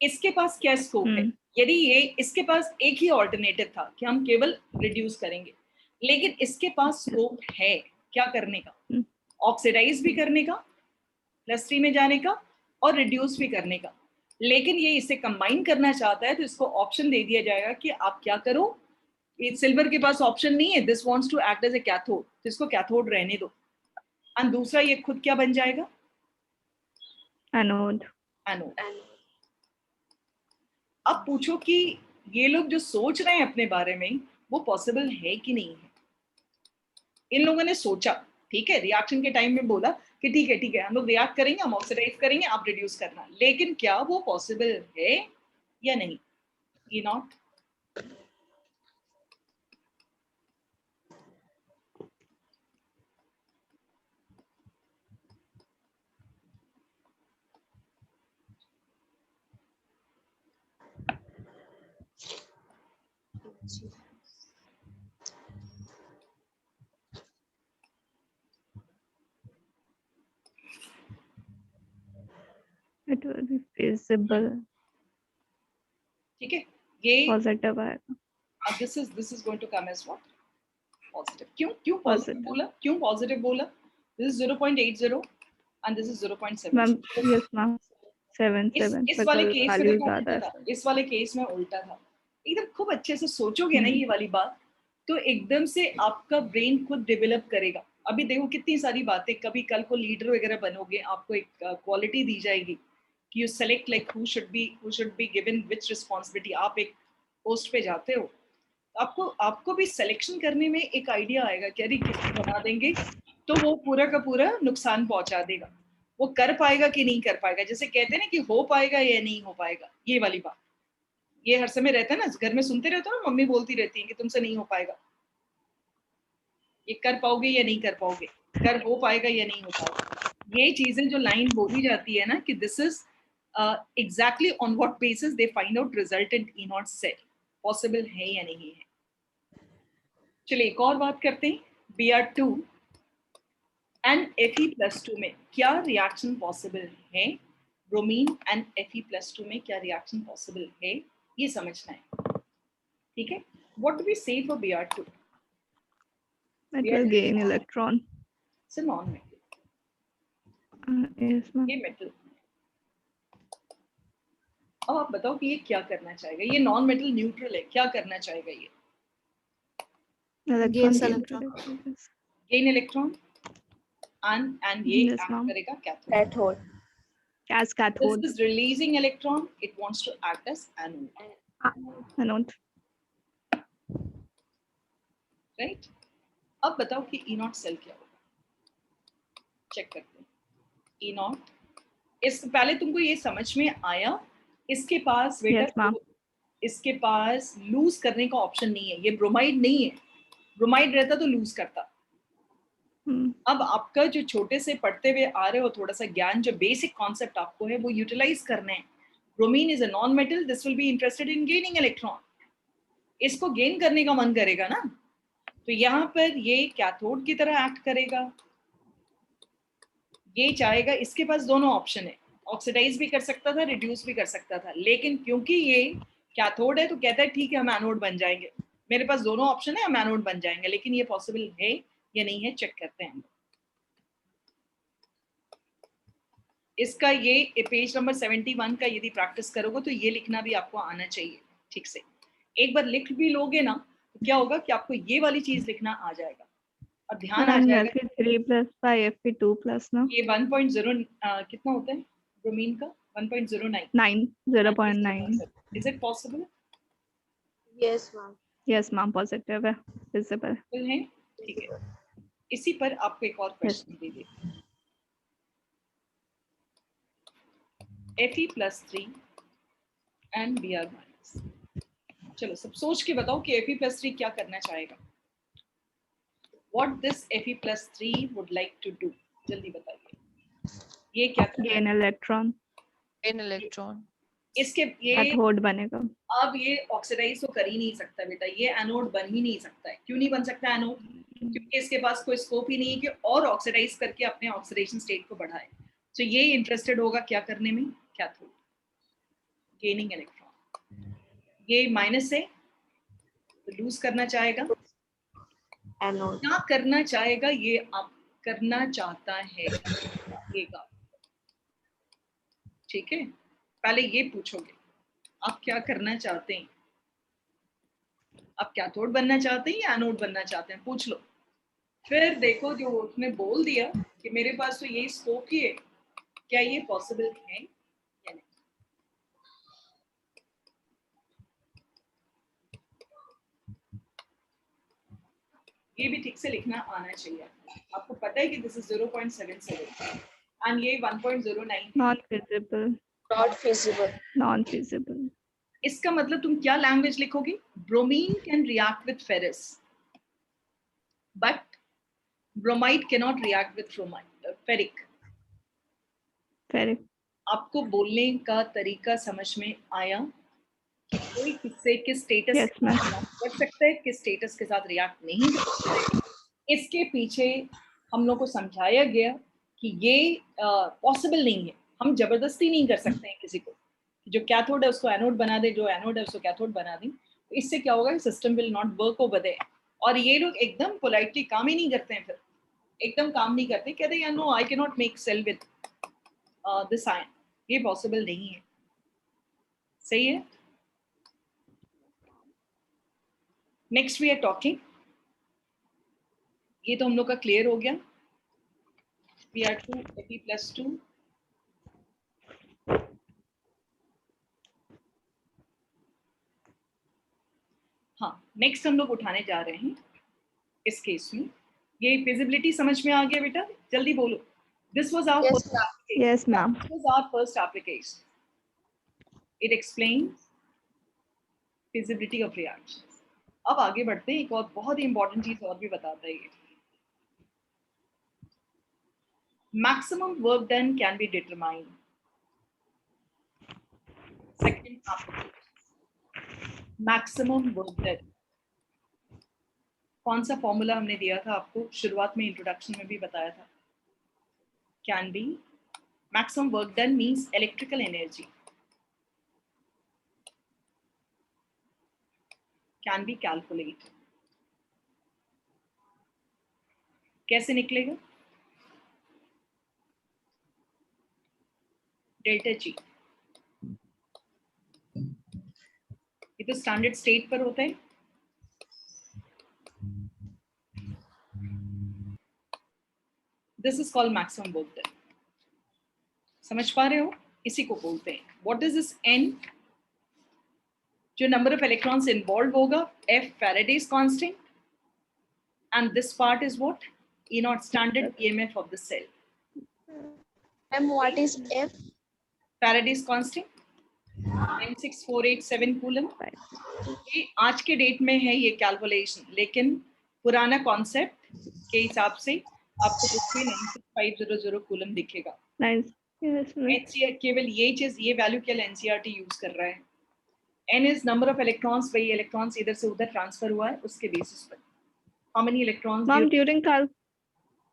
Speaker 1: इसके पास क्या स्कोप है? यदि ये, इसके पास एक ही ऑल्टरनेटिव था कि हम केवल रिड्यूस करेंगे, लेकिन इसके पास स्कोप है क्या करने का, ऑक्सीडाइज भी करने का, +3 में जाने का, और रिड्यूस भी करने का. लेकिन ये इसे कंबाइन करना चाहता है, तो इसको ऑप्शन दे दिया जाएगा कि आप क्या करो. सिल्वर के पास ऑप्शन नहीं है, this wants to act as a cathode, तो इसको कैथोड रहने दो. और दूसरा ये खुद क्या बन जाएगा,
Speaker 2: Anode.
Speaker 1: एनोड. अब पूछो कि ये लोग जो सोच रहे हैं अपने बारे में, वो पॉसिबल है कि नहीं है. इन लोगों ने सोचा, ठीक है, रिएक्शन के टाइम में बोला कि ठीक है हम लोग रिएक्ट करेंगे, हम ऑक्सीडाइज करेंगे, आप रिड्यूस करना, लेकिन क्या वो पॉसिबल है या नहीं? ये not.
Speaker 2: It will be feasible.
Speaker 1: ठीक है, ये
Speaker 2: Positive आएगा.
Speaker 1: this is going to come as what? Positive. क्यों पॉजिटिव
Speaker 2: Positive.
Speaker 1: बोला, क्यों पॉजिटिव बोला? This is 0.80 and this is 0.7.
Speaker 2: Ma'am yes ma'am 7
Speaker 1: इस वाले
Speaker 2: बिकॉज
Speaker 1: केस में
Speaker 2: वैल्यू
Speaker 1: देखो
Speaker 2: ज्यादा
Speaker 1: उल्टा
Speaker 2: है
Speaker 1: था, इस वाले केस में उल्टा था। एकदम खूब अच्छे से सोचोगे ना ये वाली बात, तो एकदम से आपका ब्रेन खुद डेवलप करेगा। अभी देखो कितनी सारी बातें, कभी कल को लीडर वगैरह बनोगे, आपको एक क्वालिटी दी जाएगी कि you select like who should be given which responsibility. आप एक पोस्ट पे जाते हो, आपको भी सिलेक्शन करने में एक आइडिया आएगा कि अरे किसको बना देंगे तो वो पूरा का पूरा नुकसान पहुंचा देगा, वो कर पाएगा कि नहीं कर पाएगा। जैसे कहते हैं ना कि हो पाएगा या नहीं हो पाएगा, ये वाली बात, ये हर समय रहता है ना, घर में सुनते रहते हो ना, मम्मी बोलती रहती है कि तुमसे नहीं हो पाएगा, ये कर पाओगे या नहीं कर पाओगे, कर हो पाएगा या नहीं हो पाएगा। ये चीजें जो लाइन बोली जाती है ना कि this is exactly on what basis they find out resultant E naught cell, possible है या नहीं है। चलिए एक और बात करते हैं, Br2 एंड Fe+2 में क्या रिएक्शन पॉसिबल है, ब्रोमीन एंड Fe+2 में क्या रिएक्शन पॉसिबल है, ये समझना है। ठीक है, व्हाट डू वी से for Br2?
Speaker 2: It will gain electron.
Speaker 1: It's a non-metal.
Speaker 2: Yes ma'am.
Speaker 1: ये मेटल। अब आप बताओ कि ये क्या करना चाहेगा, ये नॉन मेटल न्यूट्रल है, क्या करना चाहेगा ये?
Speaker 2: Electron
Speaker 4: Gains
Speaker 2: gain
Speaker 4: electron.
Speaker 2: electron.
Speaker 1: Gain electron and ये
Speaker 2: Yes,
Speaker 1: एक्ट
Speaker 2: ma'am.
Speaker 1: करेगा cathode.
Speaker 4: Cathode.
Speaker 2: As
Speaker 1: This
Speaker 2: cathode.
Speaker 1: is releasing electron, it wants to act as anode,
Speaker 2: Anode.
Speaker 1: right? अब बताओ कि E नॉट सेल क्या होगा, चेक करते हैं। E not, इस पहले तुमको ये समझ में आया, इसके पास बेटा
Speaker 2: Yes ma'am.
Speaker 1: इसके पास लूज करने का ऑप्शन नहीं है, ये ब्रोमाइड नहीं है, ब्रोमाइड रहता तो लूज करता। अब आपका जो छोटे से पढ़ते हुए आ रहे हो थोड़ा सा ज्ञान, जो बेसिक कॉन्सेप्ट आपको है वो यूटिलाइज करना है। Bromine is a non metal, this will be interested in gaining electron, इसको गेन करने का मन करेगा ना, तो यहाँ पर ये कैथोड की तरह एक्ट करेगा, ये चाहेगा, इसके पास दोनों ऑप्शन है, ऑक्सीडाइज भी कर सकता था, रिड्यूस भी कर सकता था, लेकिन क्योंकि ये कैथोड है तो कहता है ठीक है हम एनोड बन जाएंगे, मेरे पास दोनों ऑप्शन है, हम एनोड बन जाएंगे। लेकिन ये पॉसिबल है या नहीं है, चेक करते हैं। इसका ये पेज नंबर 71 का यदि प्रैक्टिस करोगे तो ये लिखना भी आपको आना चाहिए ठीक से। एक बार लिख भी लोगे ना तो क्या होगा कि आपको ये वाली चीज लिखना आ जाएगा और ध्यान आ जाएगा।
Speaker 2: Fe3+ by Fe2+ ना?
Speaker 1: ये 1.0 कितना होता है ब्रोमीन का? 1.09
Speaker 2: 0.9.
Speaker 1: Is it possible?
Speaker 4: Yes, ma'am.
Speaker 2: Yes ma'am, positive है, visible.
Speaker 1: है, ठीक है। इसी पर आपको एक और question they they, Fe+3 and Br-। चलो सब सोच के बताओ कि Fe+3 क्या करना चाहेगा, what this Fe+3 would like to do, जल्दी बताइए। ये क्या करना
Speaker 2: Gain electron.
Speaker 3: gain electron.
Speaker 1: इसके ये
Speaker 2: Cathode बनेगा.
Speaker 1: अब ये ऑक्सीडाइज तो कर ही नहीं सकता बेटा, ये एनोड बन ही नहीं सकता है। क्यों नहीं बन सकता एनोड? क्योंकि इसके पास कोई स्कोप ही नहीं है कि और ऑक्सीडाइज करके अपने ऑक्सीडेशन स्टेट को बढ़ाए। तो ये इंटरेस्टेड होगा क्या करने में, कैथोड, गेनिंग इलेक्ट्रॉन। ये माइनस है तो लूज करना चाहेगा,
Speaker 4: Anode.
Speaker 1: क्या करना चाहेगा, ये आप करना चाहता है ये का, ठीक है। पहले ये पूछोगे आप क्या करना चाहते हैं, आप कैथोड बनना चाहते हैं या एनोड बनना चाहते हैं, पूछ लो। फिर देखो जो उसने बोल दिया कि मेरे पास तो यही स्कोप ही है, क्या ये पॉसिबल है या नहीं। ये भी ठीक से लिखना आना चाहिए। आपको पता है कि दिस इज 0.77 एंड ये 1.09।
Speaker 2: Not visible.
Speaker 4: Not feasible.
Speaker 2: Non-feasible.
Speaker 1: इसका मतलब तुम क्या लैंग्वेज लिखोगे, bromine can react with ferrous but bromide can not react with ferric.
Speaker 2: Ferric.
Speaker 1: आपको बोलने का तरीका समझ में आया कि कोई किससे किस स्टेटस
Speaker 2: Yes,
Speaker 1: के साथ रिएक्ट कर सकता है, किस स्टेटस के साथ रिएक्ट नहीं कर सकता है। इसके पीछे हम लोग को समझाया गया कि ये पॉसिबल नहीं है, हम जबरदस्ती नहीं कर सकते हैं किसी को, जो कैथोड है उसको एनोड बना दे, जो एनोड है उसको कैथोड बना दें। तो इससे क्या होगा, system will not work over there. और ये लोग एकदम पोलाइटली काम ही नहीं करते हैं फिर एकदम काम नहीं करते, कहते यार no I can not make cell with this ion, ये पॉसिबल नहीं है। सही है। नेक्स्ट वी आर टॉकिंग, ये तो हम लोग का क्लियर हो गया, Pr2 Fe+2 हाँ, नेक्स्ट हम लोग उठाने जा रहे हैं इस केस में। ये फिजिबिलिटी समझ में आ गया बेटा? जल्दी बोलो। This was our
Speaker 4: Yes,
Speaker 1: first
Speaker 4: ma'am.
Speaker 1: application.
Speaker 2: Yes, ma'am.
Speaker 1: This was our first application. It explains feasibility of reactions. अब आगे बढ़ते हैं, एक और बहुत ही इंपॉर्टेंट चीज और भी बताता है ये। Maximum work done can be determined. Second application. Maximum work done. कौन सा फॉर्मूला हमने दिया था आपको शुरुआत में, इंट्रोडक्शन में भी बताया था? Can be maximum work done means electrical energy can be calculated. कैसे निकलेगा? डेल्टा जी, ये तो स्टैंडर्ड स्टेट पर होता है। This is called maximum work done. समझ पा रहे हो? इसी को बोलते हैं। What is this n? जो नंबर ऑफ इलेक्ट्रॉन्स इन्वॉल्व होगा, F Faraday's constant, and this part is what? E naught standard EMF of the cell.
Speaker 4: Ma'am, what is F?
Speaker 1: Faraday's constant 96487 coulomb. ये आज के डेट में है ये calculation, लेकिन पुराना कॉन्सेप्ट के हिसाब से आपको बुक में 96500 कूलम दिखेगा।
Speaker 2: Nice. Yes, ma'am.
Speaker 1: एनसीआर केवल ये चीज, ये वैल्यू केवल एनसीईआरटी यूज कर रहा है। N is number of electrons, वही इलेक्ट्रॉन्स इधर से उधर ट्रांसफर हुआ है उसके बेसिस पर। How many electrons?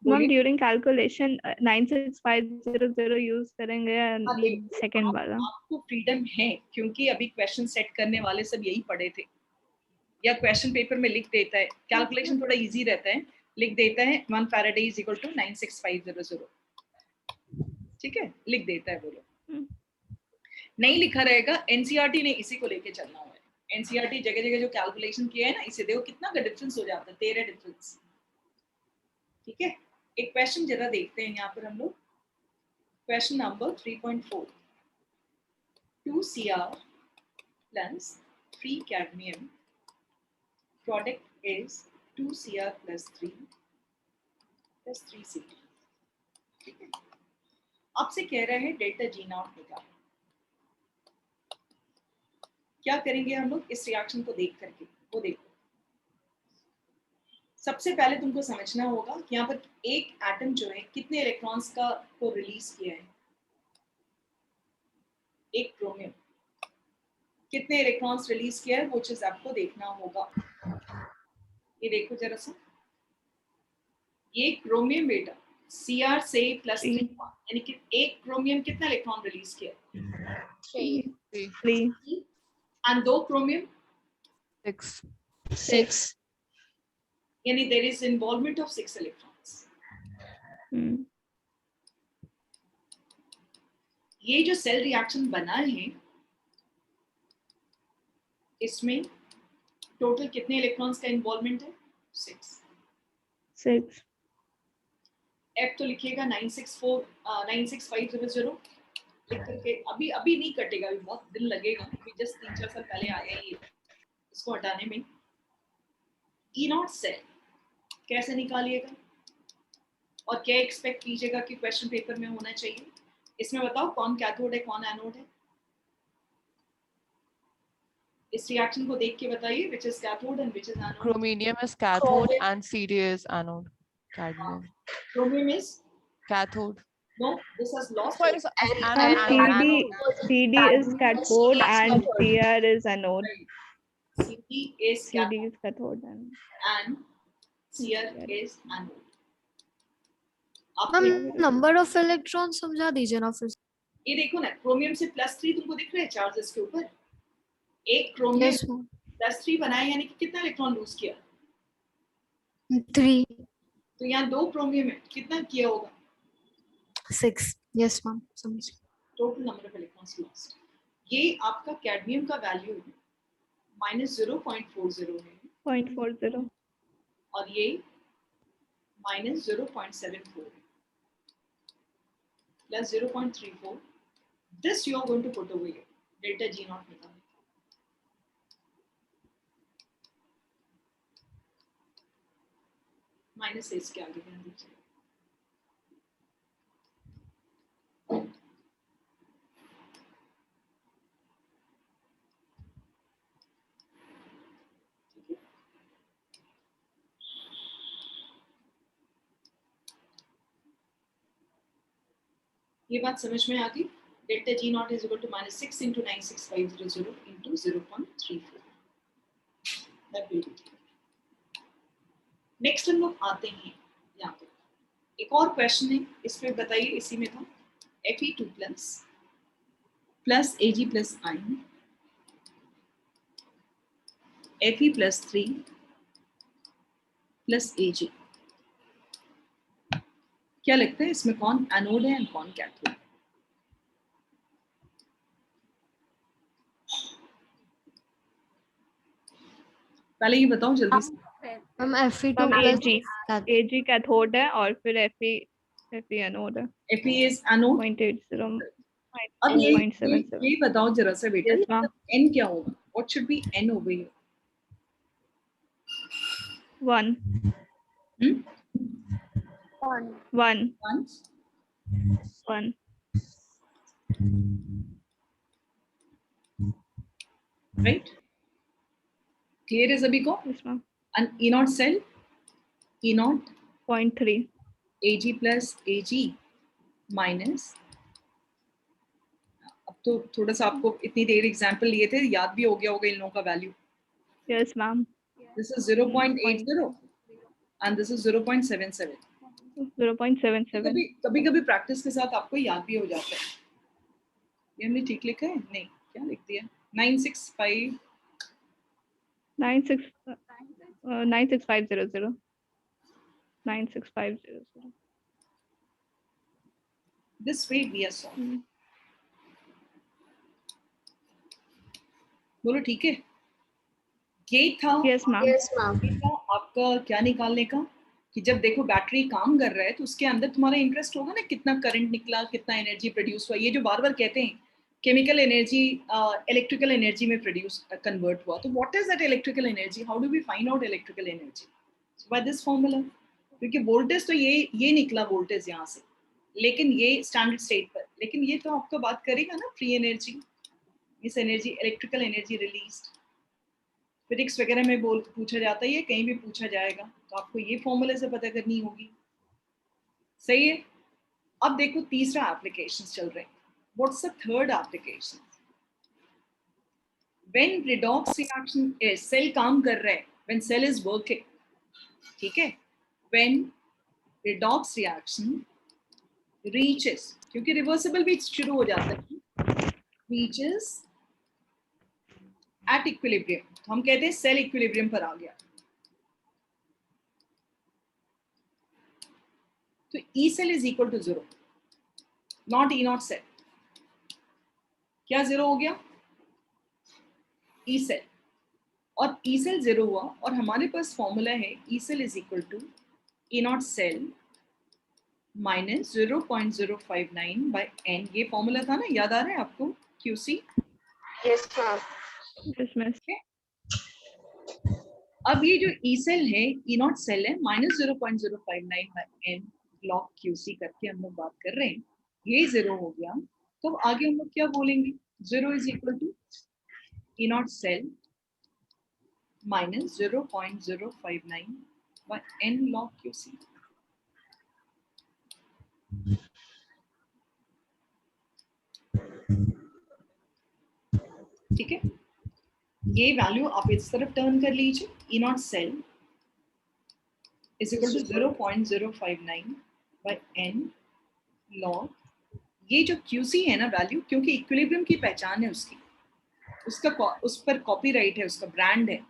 Speaker 2: Ma'am, during calculation 96500 use करेंगे सेकंड वाला।
Speaker 1: आपको फ्रीडम है, क्योंकि अभी क्वेश्चन सेट करने वाले सब यही पढ़े थे, या क्वेश्चन पेपर में लिख देता है। कैलकुलेशन थोड़ा इजी रहता है, लिख देता है 1 फैराडे इज इक्वल टू 96500, ठीक है, लिख देता है वो लोग। नहीं लिखा रहेगा, एनसीईआरटी ने इसी को लेके चलना हुआ है। एनसीईआरटी जगह जगह जो कैलकुलेशन किया है ना, इसे देखो कितना का डिफरेंस हो जाता है, 13 डिफरेंस। ठीक है, एक क्वेश्चन जरा देखते हैं यहाँ पर हम लोग। Question number 3.4, 2 Cr plus 3 cadmium product is 2 Cr plus 3 plus 3 Cd। ठीक है, आपसे कह रहा है डेल्टा जी नॉट निकालो। क्या करेंगे हम लोग इस रिएक्शन को देख करके? वो देखो, सबसे पहले तुमको समझना होगा कि यहाँ पर एक एटम जो है कितने इलेक्ट्रॉन्स का को रिलीज किया है। एक क्रोमियम कितने इलेक्ट्रॉन्स रिलीज किया है, वो चीज आपको देखना होगा। ये देखो जरा सा, ये क्रोमियम बेटा Cr से +3, यानी कि एक क्रोमियम कितना इलेक्ट्रॉन रिलीज किया?
Speaker 2: 3
Speaker 1: एंड 2 क्रोमियम
Speaker 4: 6
Speaker 1: यानी there is involvement of 6 electrons. ये जो सेल रिएक्शन बना है, इसमें टोटल कितने इलेक्ट्रॉन्स का इन्वॉल्वमेंट है? 6। F तो लिखिएगा 96500 लिख करके। अभी अभी नहीं कटेगा, अभी बहुत दिन लगेगा, अभी जस्ट 3-4 साल पहले आया ही इसको हटाने में। E नॉट सेल कैसे निकालिएगा और क्या एक्सपेक्ट कीजिएगा कि क्वेश्चन पेपर में होना चाहिए? इसमें बताओ कौन कैथोड है कौन एनोड है? इस रिएक्शन को देख के बताइए, which is cathode and which is anode?
Speaker 3: Chromium is cathode and Cd is anode. Cadmium.
Speaker 1: Chromium is
Speaker 3: Cathode.
Speaker 1: no, this has lost.
Speaker 3: Sorry,
Speaker 2: CD is cathode and Cr is anode.
Speaker 1: CD is
Speaker 2: CD is cathode
Speaker 1: and Cr is anode.
Speaker 5: Ma'am number of electron समझा दीजिए ना फिर।
Speaker 1: ये देखो ना, chromium से +3 तुमको दिख रहा है चार्जेस के ऊपर। एक क्रोमियम +3 बनाया, यानी कि कितना इलेक्ट्रॉन लूज किया?
Speaker 5: 3।
Speaker 1: तो यहाँ 2 chromium है, कितना किया होगा?
Speaker 5: 6. Yes, ma'am. समझ गई.
Speaker 1: Total number of electrons lost. ये आपका कैडमियम का वैल्यू है -0.40 है
Speaker 2: 0.40.
Speaker 1: और ये -0.74 है plus 0.34. This you are going to put over here. Delta G naught निकालने माइनस से इसके आगे ध्यान दीजिए. ये बात समझ में आ गई. Delta G naught is equal to -6 into 96500 into 0.34. That will be clear. Next हम लोग आते हैं यहाँ पे. एक और क्वेश्चन है, इसमें बताइए, इसी में था Fe2 plus Ag plus ion Fe plus 3 plus Ag. क्या लगता है इसमें कौन एनोड है एंड कौन कैथोड है? पहले ये बताओ जल्दी से.
Speaker 5: Ma'am Fe2
Speaker 2: Ma'am,
Speaker 5: plus
Speaker 2: Ag. Ag cathode है और फिर Fe एनोड है.
Speaker 1: Fe is anode.
Speaker 2: 0.80.
Speaker 1: अब ये
Speaker 2: 0.77.
Speaker 1: ये बताओ जरा सा बेटा,
Speaker 2: Yes, ma'am.
Speaker 1: n क्या होगा? What should be n over here?
Speaker 2: 1.
Speaker 1: Hmm?
Speaker 4: 1.
Speaker 2: 1.
Speaker 1: 1.
Speaker 2: 1.
Speaker 1: Right? Clear है सभी को?
Speaker 2: Yes, ma'am.
Speaker 1: And E naught cell, E naught
Speaker 2: 0.3.
Speaker 1: Ag plus Ag minus. अब तो थोड़ा सा आपको इतनी देर एग्जाम्पल लिए थे, याद भी हो गया होगा इन लोगों का value.
Speaker 2: Yes, ma'am.
Speaker 1: This is 0.80 and this is 0.77.
Speaker 2: 0.77.
Speaker 1: कभी प्रैक्टिस के साथ आपको याद भी हो जाता है. ये हमने ठीक लिखा है? नहीं, क्या लिख दिया? 965
Speaker 2: 96500. 96500.
Speaker 1: This way we are solving.
Speaker 2: Hmm.
Speaker 1: बोलो ठीक है. ये था
Speaker 2: Yes, ma'am.
Speaker 4: Yes, ma'am.
Speaker 1: ये था आपका क्या निकालने का, कि जब देखो बैटरी काम कर रहा है तो उसके अंदर तुम्हारा इंटरेस्ट होगा ना, कितना करंट निकला, कितना एनर्जी प्रोड्यूस हुआ. ये जो बार बार कहते हैं केमिकल एनर्जी इलेक्ट्रिकल एनर्जी में प्रोड्यूस कन्वर्ट हुआ, तो what is that electrical energy? How do we find out electrical energy? By this formula. क्योंकि वोल्टेज तो ये निकला वोल्टेज यहाँ से, लेकिन ये स्टैंडर्ड स्टेट पर, लेकिन ये तो आपको बात करेगा ना फ्री एनर्जी, इस energy electrical energy released. Physics वगैरह में पूछा जाता है, ये कहीं भी पूछा जाएगा, तो आपको ये फॉर्मूले से पता करनी होगी. सही है. अब देखो तीसरा एप्लीकेशन चल रहे हैं. What's the third application? When redox reaction cell काम कर रहा है, व्हेन सेल इज वर्किंग, ठीक है, व्हेन रिडॉक्स रिएक्शन रीचेस, क्योंकि रिवर्सिबल भी शुरू हो जाता है, रीचेस एट इक्विलिब्रियम, तो हम कहते हैं सेल इक्विलिब्रियम पर आ गया. तो E cell is equal to 0, not E naught cell. क्या 0 हो गया? E cell. और E cell 0 हुआ, और हमारे पास फॉर्मूला है E cell is equal to E naught cell minus 0.059 by n. ये फॉर्मूला था ना, याद आ रहा है आपको? QC.
Speaker 4: Yes, ma'am.
Speaker 2: Yes, miss.
Speaker 1: अब ये जो E cell है, E naught cell है, minus 0.059 by n log QC करके हम लोग बात कर रहे हैं. ये 0 हो गया, तो आगे हम लोग क्या बोलेंगे? 0 is equal to E naught cell minus 0.059 by n log QC. ठीक है, ये वैल्यू आप इस तरफ टर्न कर लीजिए. E naught cell is equal to 0.059 by n log, ये जो QC है ना वैल्यू, क्योंकि इक्विलिब्रियम की पहचान है उसकी, उसका उस पर कॉपीराइट है, उसका ब्रांड है.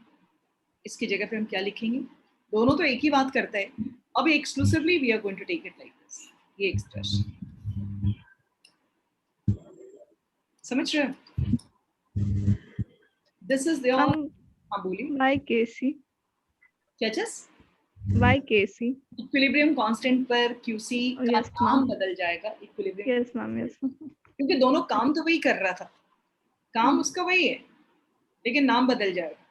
Speaker 1: इसकी जगह पे हम क्या लिखेंगे? दोनों तो एक ही बात करता है, अब exclusively we are going to take it like this, ये expression. समझ रहे हो? This is your, हाँ बोलिए.
Speaker 2: Why KC?
Speaker 1: क्या चीज?
Speaker 2: Why KC?
Speaker 1: इक्विलिब्रियम कांस्टेंट पर QC का
Speaker 2: Yes,
Speaker 1: नाम
Speaker 2: ma'am.
Speaker 1: बदल जाएगा equilibrium,
Speaker 2: Yes, ma'am. Yes, ma'am.
Speaker 1: क्योंकि दोनों काम तो वही कर रहा था, काम उसका वही है, लेकिन नाम बदल जाएगा.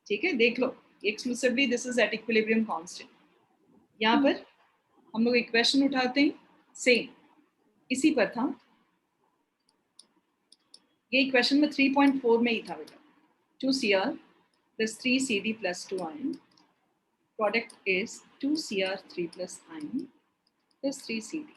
Speaker 1: ठीक है, देख लो. Exclusively this is at equilibrium constant. यहाँ पर हम लोग एक क्वेश्चन उठाते हैं, सेम इसी पर था. ये क्वेश्चन में 3.4 में ही था बेटा. 2Cr plus 3Cd plus 2 ion. Product is 2Cr 3 plus ion plus 3Cd.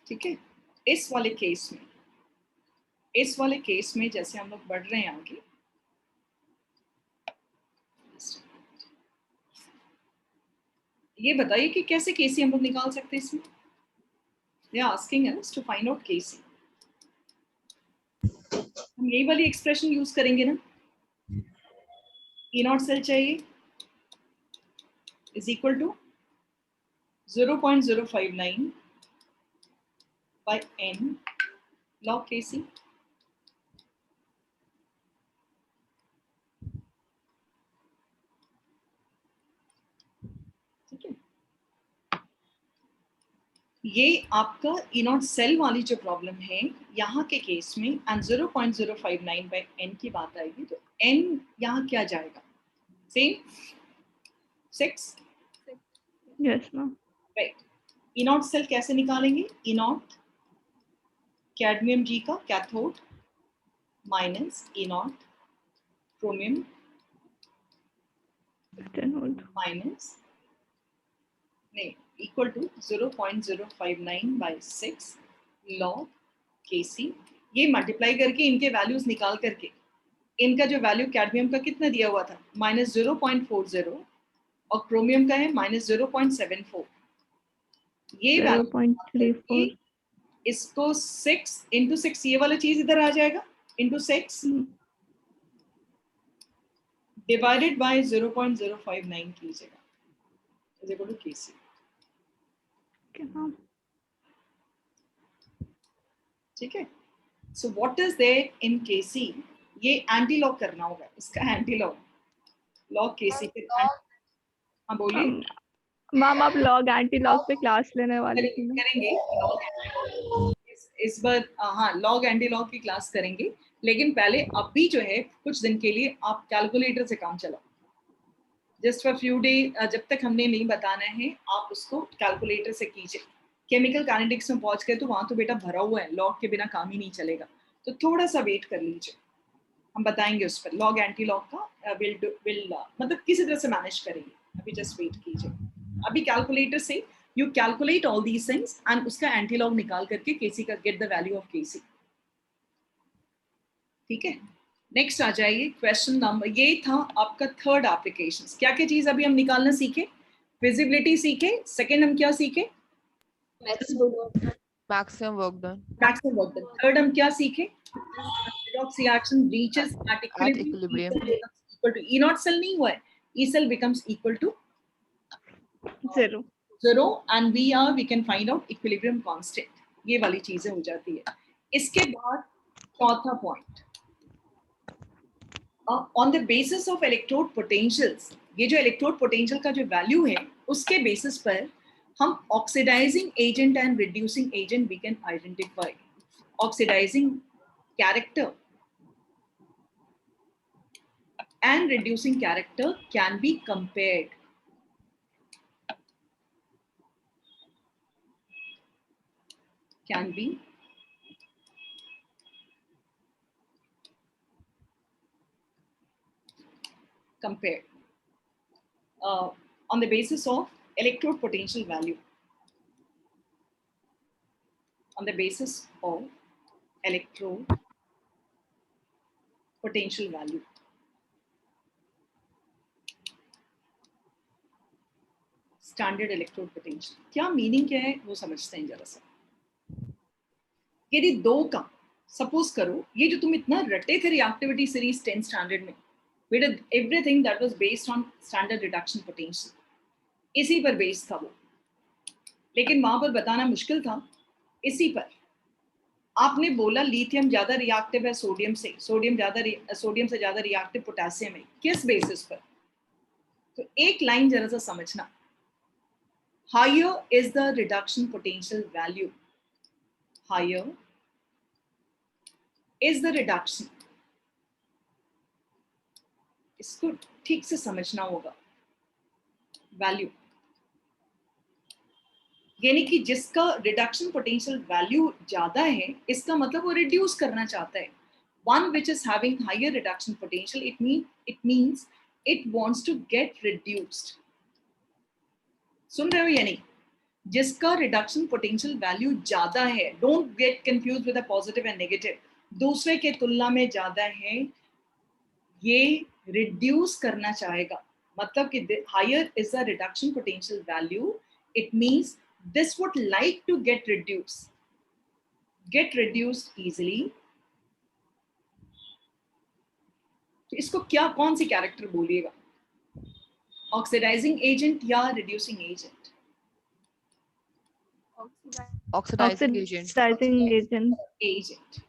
Speaker 1: ठीक है. इस वाले केस में जैसे हम लोग बढ़ रहे हैं आगे, ये बताइए कि कैसे केसी हम लोग निकाल सकते हैं इसमें. They are asking us to find out K C. हम यही वाली एक्सप्रेशन यूज करेंगे ना. E0 सेल चाहिए is equal to 0.059 by n log Kc. ठीक है. ये आपका E0 सेल वाली जो प्रॉब्लम है यहाँ के केस में, एंड 0.059 by n की बात आएगी तो n यहाँ क्या जाएगा? Same 6.
Speaker 2: Yes, ma'am.
Speaker 1: Right. E0 cell कैसे निकालेंगे? E0 कैडमियम G का cathode minus E0 chromium minus नहीं equal to 0.059 by 6 log Kc. ये मल्टीप्लाई करके इनके वैल्यूज निकाल करके, इनका जो वैल्यू कैडमियम का कितना दिया हुआ था -0.40 और क्रोमियम का है -0.74. ये
Speaker 2: 0.34.
Speaker 1: इसको 6 into 6, ये वाला चीज इधर आ जाएगा, into 6 डिवाइडेड बाय 0.059 कीजिएगा is equal to Kc.
Speaker 2: Okay, ma'am.
Speaker 1: ठीक है. So what is there in Kc? ये एंटी लॉग करना होगा, इसका एंटी लॉग लॉग Kc के. हाँ बोलिए.
Speaker 2: मैम आप लॉग एंटी लॉग पे क्लास लेने वाली थी ना.
Speaker 1: करेंगे इस बार. हाँ, लॉग एंटी लॉग की क्लास करेंगे, लेकिन पहले अभी जो है कुछ दिन के लिए आप कैलकुलेटर से काम चलाओ. जस्ट फॉर फ्यू डे, जब तक हमने नहीं बताना है आप उसको कैलकुलेटर से कीजिए. केमिकल काइनेटिक्स में पहुंच गए तो वहां तो बेटा भरा हुआ है, लॉग के बिना काम ही नहीं चलेगा. तो थोड़ा सा वेट कर लीजिए, हम बताएंगे उस पर. लॉग एंटी लॉग का विल मतलब किसी तरह से मैनेज करेंगे. अभी जस्ट वेट कीजिए. अभी कैलकुलेटर से you calculate all these things and उसका एंटी लॉग निकाल करके Kc का get the value of Kc. ठीक है. नेक्स्ट आ जाइए क्वेश्चन नंबर. ये था आपका थर्ड एप्लीकेशन. क्या क्या चीज अभी हम निकालना सीखे? फिजिबिलिटी सीखे. सेकेंड हम क्या सीखे?
Speaker 3: maximum work done
Speaker 1: maximum work done. Third हम क्या सीखे? redox reaction reaches at
Speaker 3: equilibrium.
Speaker 1: equal to E0 cell नहीं हुआ है, E cell becomes equal to
Speaker 2: 0.
Speaker 1: and we can find out equilibrium constant. ये वाली चीजें हो जाती है. इसके बाद चौथा point, on the basis of electrode potentials. ये जो इलेक्ट्रोड पोटेंशियल का जो वैल्यू है उसके बेसिस पर हम oxidising agent and reducing agent we can identify. Oxidising character and reducing character can be compared. Can be compared on the basis of electrode potential value. On the basis of electrode potential value. Standard electrode potential, क्या meaning क्या है वो समझते हैं जरा सा। यदि दो का सपोज करो, ये जो तुम इतना रटे थे रिएक्टिविटी सीरीज 10th स्टैंडर्ड में, we did everything that was based on standard reduction potential, इसी पर बेस्ड था वो, लेकिन वहां पर बताना मुश्किल था। इसी पर आपने बोला लिथियम ज्यादा रिएक्टिव है सोडियम से, सोडियम से ज्यादा रिएक्टिव पोटेशियम है, किस बेसिस पर? तो एक लाइन जरा सा समझना, higher is the reduction potential value, higher is the reduction, इसको ठीक से समझना होगा, वैल्यू यानी कि जिसका रिडक्शन पोटेंशियल वैल्यू ज्यादा है, इसका मतलब वो रिड्यूस करना चाहता है। One which is having higher reduction potential, it means it wants to get reduced. सुन रहे हो या नहीं? जिसका रिडक्शन पोटेंशियल वैल्यू ज्यादा है, don't get confuse with positive and negative, दूसरे के तुलना में ज्यादा है, ये रिड्यूस करना चाहेगा। मतलब कि higher is the reduction potential value, it means this would like to get reduced easily। तो इसको क्या, कौन सी कैरेक्टर बोलिएगा, ऑक्सीडाइजिंग एजेंट या reducing agent?
Speaker 3: Oxidizing agent.
Speaker 2: Oxidizing agent.
Speaker 1: Agent.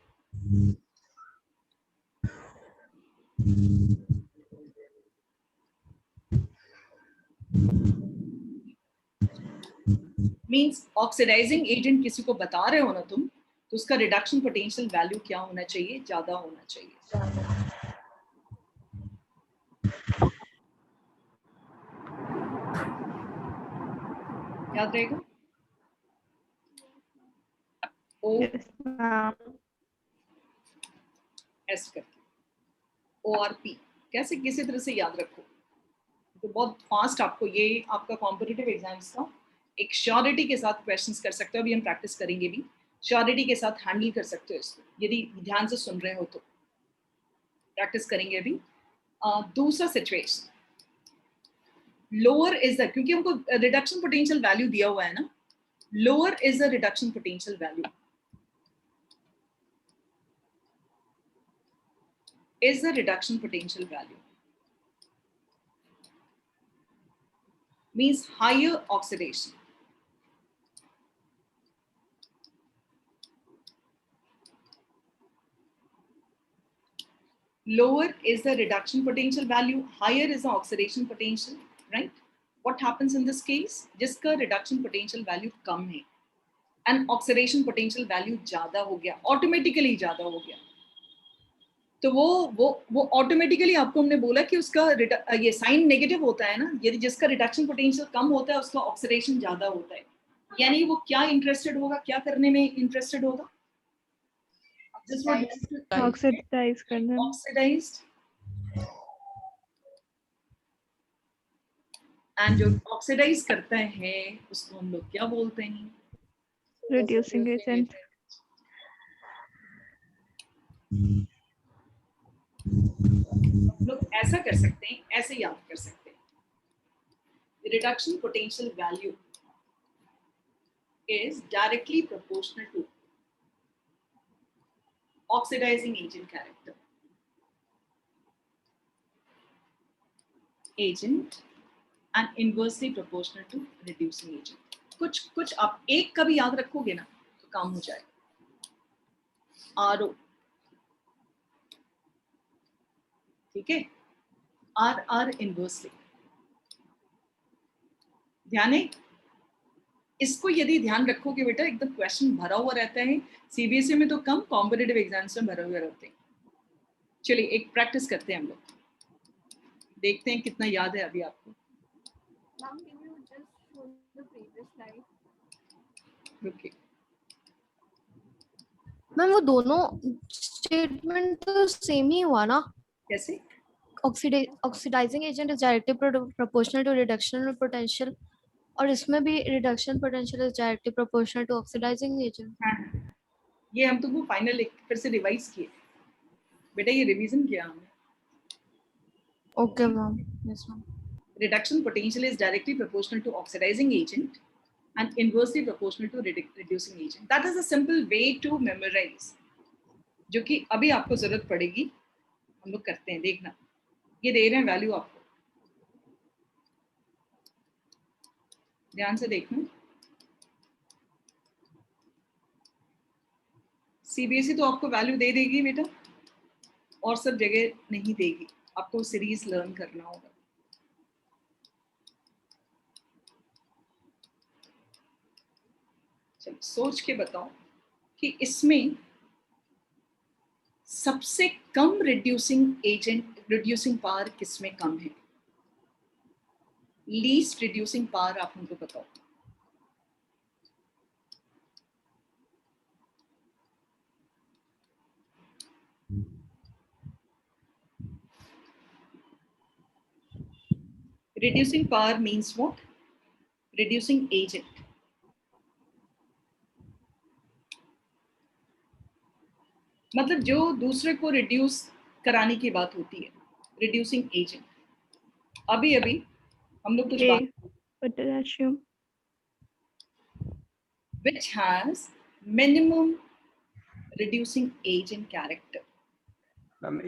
Speaker 1: Means oxidizing agent किसी को बता रहे हो ना तुम, तो उसका रिडक्शन पोटेंशियल वैल्यू क्या होना चाहिए? ज्यादा होना चाहिए। याद रहेगा? ओ
Speaker 2: Yes, ma'am.
Speaker 1: एस करके, ORP कैसे किसी तरह से याद रखो, तो बहुत फास्ट आपको ये आपका कॉम्पिटिटिव एग्जाम्स का एक श्योरिटी के साथ क्वेश्चंस कर सकते हो। अभी हम प्रैक्टिस करेंगे भी, श्योरिटी के साथ हैंडल कर सकते हो इसको, यदि ध्यान से सुन रहे हो तो प्रैक्टिस करेंगे अभी। दूसरा सिचुएशन, लोअर इज द, क्योंकि हमको रिडक्शन पोटेंशियल वैल्यू दिया हुआ है ना, lower is the reduction potential value, is the reduction potential value, means higher oxidation, lower is the reduction potential value, higher is the oxidation potential, right? What happens in this case? जिसका reduction potential value कम है and oxidation potential value ज्यादा हो गया, automatically ज्यादा हो गया, तो वो ऑटोमेटिकली आपको हमने बोला कि उसका ये साइन नेगेटिव होता है ना, यदि जिसका रिडक्शन पोटेंशियल कम होता है उसका ऑक्सीडेशन ज्यादा होता है, यानी वो क्या इंटरेस्टेड होगा, क्या करने में इंटरेस्टेड होगा?
Speaker 2: Oxidize करना।
Speaker 1: ऑक्सीडाइज्ड, एंड जो ऑक्सीडाइज करता है उसको हम लोग क्या बोलते हैं?
Speaker 2: Reducing agent.
Speaker 1: लोग ऐसा कर सकते हैं, ऐसे याद कर सकते हैं, reduction potential value is directly proportional to oxidizing agent character, agent and inversely proportional to reducing agent। कुछ आप एक का भी याद रखोगे ना तो काम हो जाएगा। RO, ठीक है, RR इनवर्सली, ध्यान है, इसको यदि ध्यान रखोगे बेटा, एकदम क्वेश्चन भरा हुआ रहता है, सीबीएसई में तो कम, कॉम्पिटिटिव एग्जाम्स में भरे हुए रहते हैं। चलिए एक प्रैक्टिस करते हैं हम लोग, देखते हैं कितना याद है अभी आपको। ओके
Speaker 5: मैम वो दोनों स्टेटमेंट तो सेम ही हुआ ना?
Speaker 1: कैसे?
Speaker 5: Oxidizing agent is directly proportional to reduction potential, और इसमें भी reduction potential is directly proportional to oxidizing agent.
Speaker 1: हाँ, ये हम तुमको फाइनल फिर से रिवाइज किए बेटा, ये रिवीजन किया हमने।
Speaker 5: Okay ma'am, yes ma'am.
Speaker 1: reduction potential is directly proportional to oxidizing agent and inversely proportional to reducing agent. That is a simple way to memorize, जो कि अभी आपको जरूरत पड़ेगी. हम लोग करते हैं, देखना. ये दे रहे हैं वैल्यू आपको, ध्यान से देखना. सीबीएसई तो आपको वैल्यू दे देगी बेटा, और सब जगह नहीं देगी. आपको सीरीज लर्न करना होगा. चलो सोच के बताओ कि इसमें सबसे कम रिड्यूसिंग पावर किसमें कम है. लीस्ट रिड्यूसिंग पावर आप हमको बताओ. Reducing power means what? Reducing agent. मतलब जो दूसरे को रिड्यूस कराने की बात होती है, रिड्यूसिंग एजेंट. अभी अभी हम लोग कुछ बात,
Speaker 2: potassium,
Speaker 1: which has minimum reducing agent character.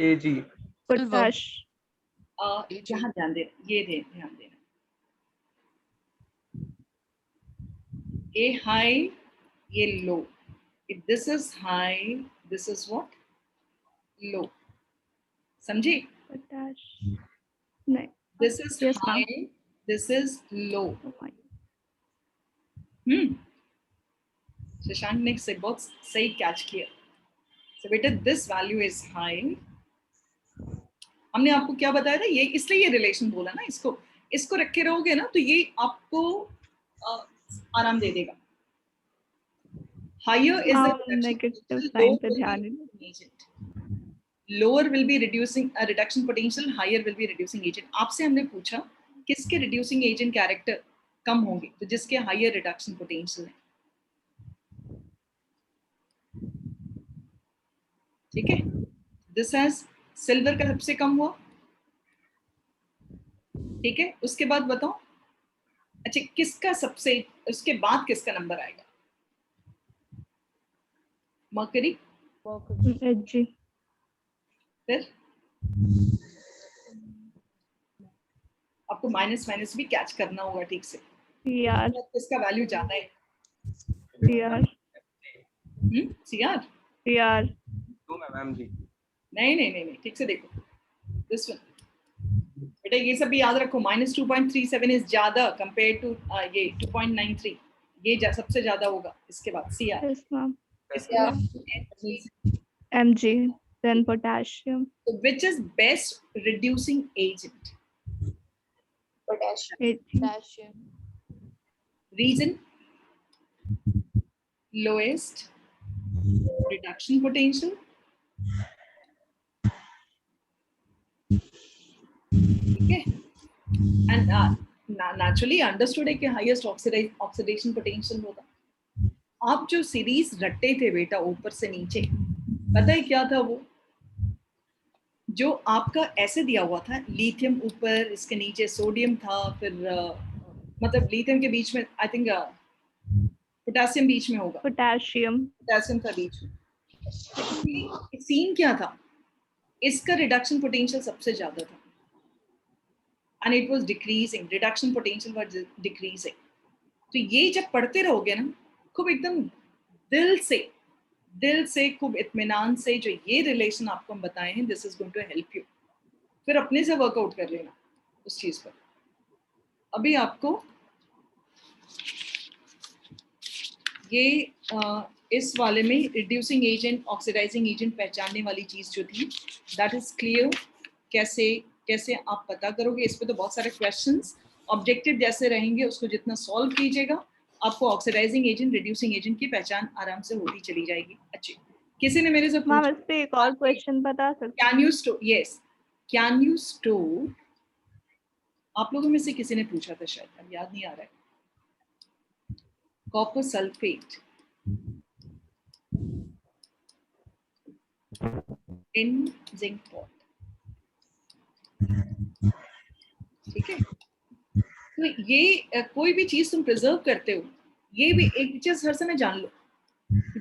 Speaker 6: AG.
Speaker 2: potash,
Speaker 1: यहाँ ध्यान दे, ये ध्यान देना. ये हाई, ये लो. If this is high, this is what? Low. समझे?
Speaker 2: potash. नहीं.
Speaker 1: This is
Speaker 2: Yes, ma'am.
Speaker 1: high, this is low.
Speaker 2: Oh my.
Speaker 1: Shashank ने से बहुत सही कैच किया. So बेटा this value is high. हमने आपको क्या बताया था, ये इसलिए ये रिलेशन बोला ना, इसको रखे रहोगे ना तो ये आपको आराम दे देगा. Higher is the
Speaker 2: negative sign पे ध्यान
Speaker 1: agent. Lower will be reducing reduction potential, higher will be reducing agent. आपसे हमने पूछा किसके reducing agent character कम होंगे, तो जिसके higher reduction potential है. ठीक है. This has सिल्वर का सबसे कम हुआ. ठीक है. उसके बाद बताओ, अच्छा किसका सबसे, उसके बाद किसका नंबर आएगा? मर्करी.
Speaker 2: Hg.
Speaker 1: फिर आपको माइनस भी कैच करना होगा ठीक से.
Speaker 2: Cr.
Speaker 1: किसका वैल्यू ज्यादा है?
Speaker 2: Cr.
Speaker 1: सीआर.
Speaker 2: Cr.
Speaker 6: मैम जी.
Speaker 1: नहीं, ठीक से देखो. दिस वन बेटा, ये सब भी याद रखो. -2.37 इज ज्यादा कंपेयर टू ये 2.93. ये सबसे ज्यादा होगा. इसके बाद सीआर.
Speaker 2: Yes, ma'am.
Speaker 1: इसके
Speaker 2: Mg. Then potassium.
Speaker 1: So which is best reducing agent?
Speaker 4: Potassium.
Speaker 2: Ag.
Speaker 3: Potassium.
Speaker 1: Reason? Lowest reduction potential. Okay. And naturally understood है कि highest oxidation potential होगा. आप जो सीरीज रट्टे थे बेटा ऊपर से नीचे, पता है क्या था वो? जो आपका ऐसे दिया हुआ था, लिथियम ऊपर, इसके नीचे सोडियम था, फिर मतलब लिथियम के बीच में आई थिंक पोटेशियम बीच में होगा.
Speaker 2: Potassium.
Speaker 1: पोटेशियम था बीच में. सीन क्या था? इसका रिडक्शन पोटेंशियल सबसे ज्यादा था and it was decreasing. Reduction potential was decreasing. तो ये जब पढ़ते रहोगे ना, खूब एकदम दिल से खूब इत्मीनान से जो ये रिलेशन आपको हम बताए हैं, this is going to help you. फिर अपने से वर्कआउट कर लेना उस चीज पर. अभी आपको ये इस वाले में रिड्यूसिंग एजेंट, ऑक्सीडाइजिंग एजेंट पहचानने वाली चीज जो थी, दैट इज क्लियर. कैसे आप पता करोगे, इस पे तो बहुत सारे क्वेश्चंस ऑब्जेक्टिव जैसे रहेंगे, उसको जितना सॉल्व कीजिएगा आपको ऑक्सीडाइजिंग एजेंट, रिड्यूसिंग एजेंट की पहचान आराम से होती चली जाएगी. अच्छी. किसी ने मेरे से
Speaker 2: मैम
Speaker 1: पूछा
Speaker 2: इस पे एक और क्वेश्चन बता सकते
Speaker 1: can you store. Yes, can you store. आप लोगों में से किसी ने पूछा था शायद, अब याद नहीं आ रहा है. कॉपर सल्फेट इन जिंक पॉट. ठीक है. ये कोई भी चीज तुम प्रिजर्व करते हो, ये भी एक चीज हर समय जान लो,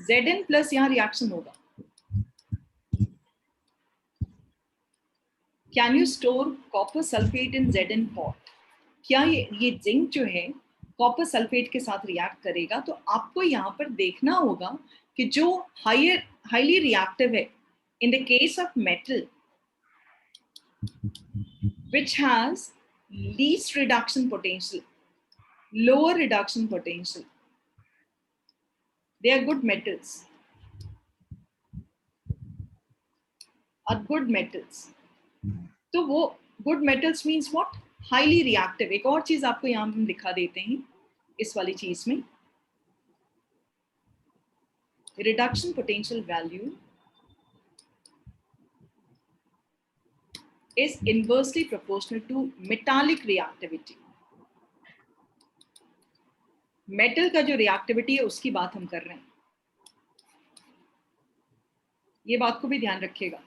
Speaker 1: Zn प्लस यहाँ रिएक्शन होगा. Can you store copper sulphate in Zn pot? क्या ये जिंक जो है कॉपर सल्फेट के साथ रिएक्ट करेगा? तो आपको यहाँ पर देखना होगा कि जो हाईली रिएक्टिव है in the case of metal which has least reduction potential, lower reduction potential, they are good metals, are good metals. तो वो good metals means what? Highly reactive. एक और चीज आपको यहाँ हम दिखा देते हैं इस वाली चीज में, reduction potential value is inversely proportional to metallic reactivity. Metal का जो रिएक्टिविटी है उसकी बात हम कर रहे हैं, ये बात को भी ध्यान रखिएगा.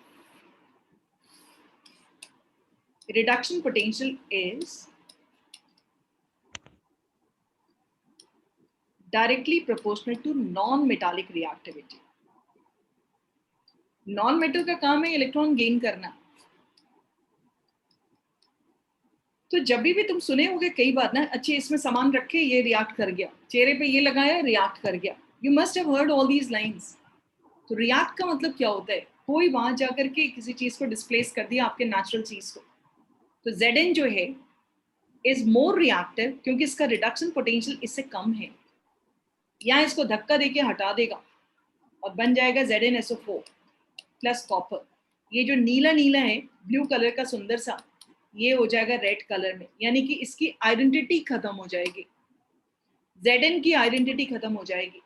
Speaker 1: Reduction potential is directly proportional to non metallic reactivity. Non metal का काम है इलेक्ट्रॉन गेन करना. तो जब भी तुम सुने होगे कई बार ना, अच्छे इसमें सामान रखे ये रिएक्ट कर गया, चेहरे पे ये लगाया रिएक्ट कर गया. You must have heard all these lines. तो रिएक्ट का मतलब क्या होता है? कोई वहां जाकर के किसी चीज को डिस्प्लेस कर दिया, आपके नेचुरल चीज को. तो Zn जो है इज मोर रिएक्टिव क्योंकि इसका रिडक्शन पोटेंशियल इससे कम है. यहाँ इसको धक्का देके हटा देगा और बन जाएगा ZnSO4 प्लस कॉपर. ये जो नीला नीला है ब्लू कलर का सुंदर सा, ये हो जाएगा रेड कलर में, यानी कि इसकी आइडेंटिटी खत्म हो जाएगी, Zn की आइडेंटिटी खत्म हो जाएगी.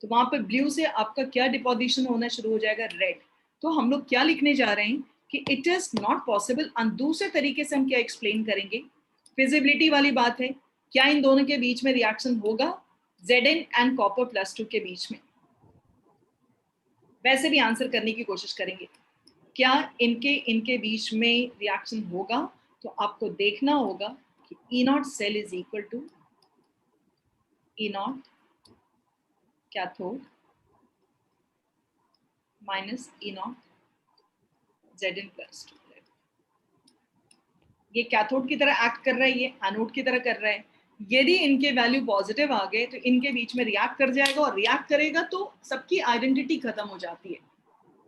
Speaker 1: तो वहां पर ब्लू से आपका क्या डिपोजिशन होना शुरू हो जाएगा? रेड. तो हम लोग क्या लिखने जा रहे हैं कि इट इज नॉट पॉसिबल. और दूसरे तरीके से हम क्या एक्सप्लेन करेंगे? फिजिबिलिटी वाली बात है, क्या इन दोनों के बीच में रिएक्शन होगा? Zn एंड कॉपर +2 के बीच में. वैसे भी आंसर करने की कोशिश करेंगे, क्या इनके बीच में रिएक्शन होगा? तो आपको देखना होगा कि E0 cell is equal to E0 cathode minus E0 Zn+2. ये कैथोड की तरह एक्ट कर रहा है, ये एनोड की तरह कर रहा है. यदि इनके वैल्यू पॉजिटिव आ गए तो इनके बीच में रिएक्ट कर जाएगा, और रिएक्ट करेगा तो सबकी आइडेंटिटी खत्म हो जाती है.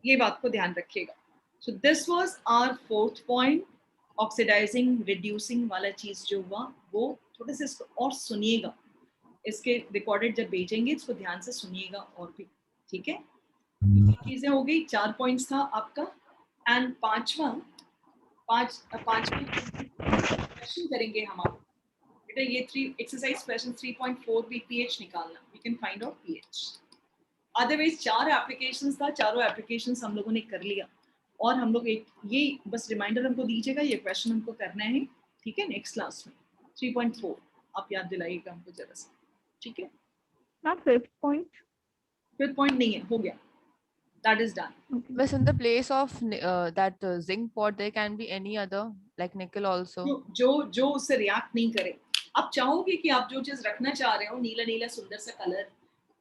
Speaker 1: ये बात को ध्यान रखिएगा. So this was our 4th point, oxidizing reducing वाला चीज जो हुआ वो थोड़े से इसको और सुनिएगा, इसके रिकॉर्डेड जब भेजेंगे इसको ध्यान से सुनिएगा और भी. ठीक है, चीजें हो गई. 4 पॉइंट्स था आपका. एंड पांचवा क्वेश्चन करेंगे हम आप बेटा. ये 3 एक्सरसाइज क्वेश्चन 3.4 भी pH निकालना. We can find out pH. Otherwise 4 applications था, चारों एप्लीकेशंस हम लोगों ने कर लिया. और हम लोग एक ये बस रिमाइंडर हमको दीजिएगा, ये क्वेश्चन हमको करना है. ठीक है, नेक्स्ट क्लास में 3.4 आप याद दिलाइएगा हमको जरा सा. ठीक है,
Speaker 2: Not 5th point.
Speaker 1: 5th point नहीं है, हो गया. That is done.
Speaker 2: Okay.
Speaker 3: But in the place of that zinc pot, there can be any other like nickel also.
Speaker 1: जो उससे रिएक्ट नहीं करे. आप चाहोगे कि आप जो चीज रखना चाह रहे हो, नीला नीला सुंदर सा कलर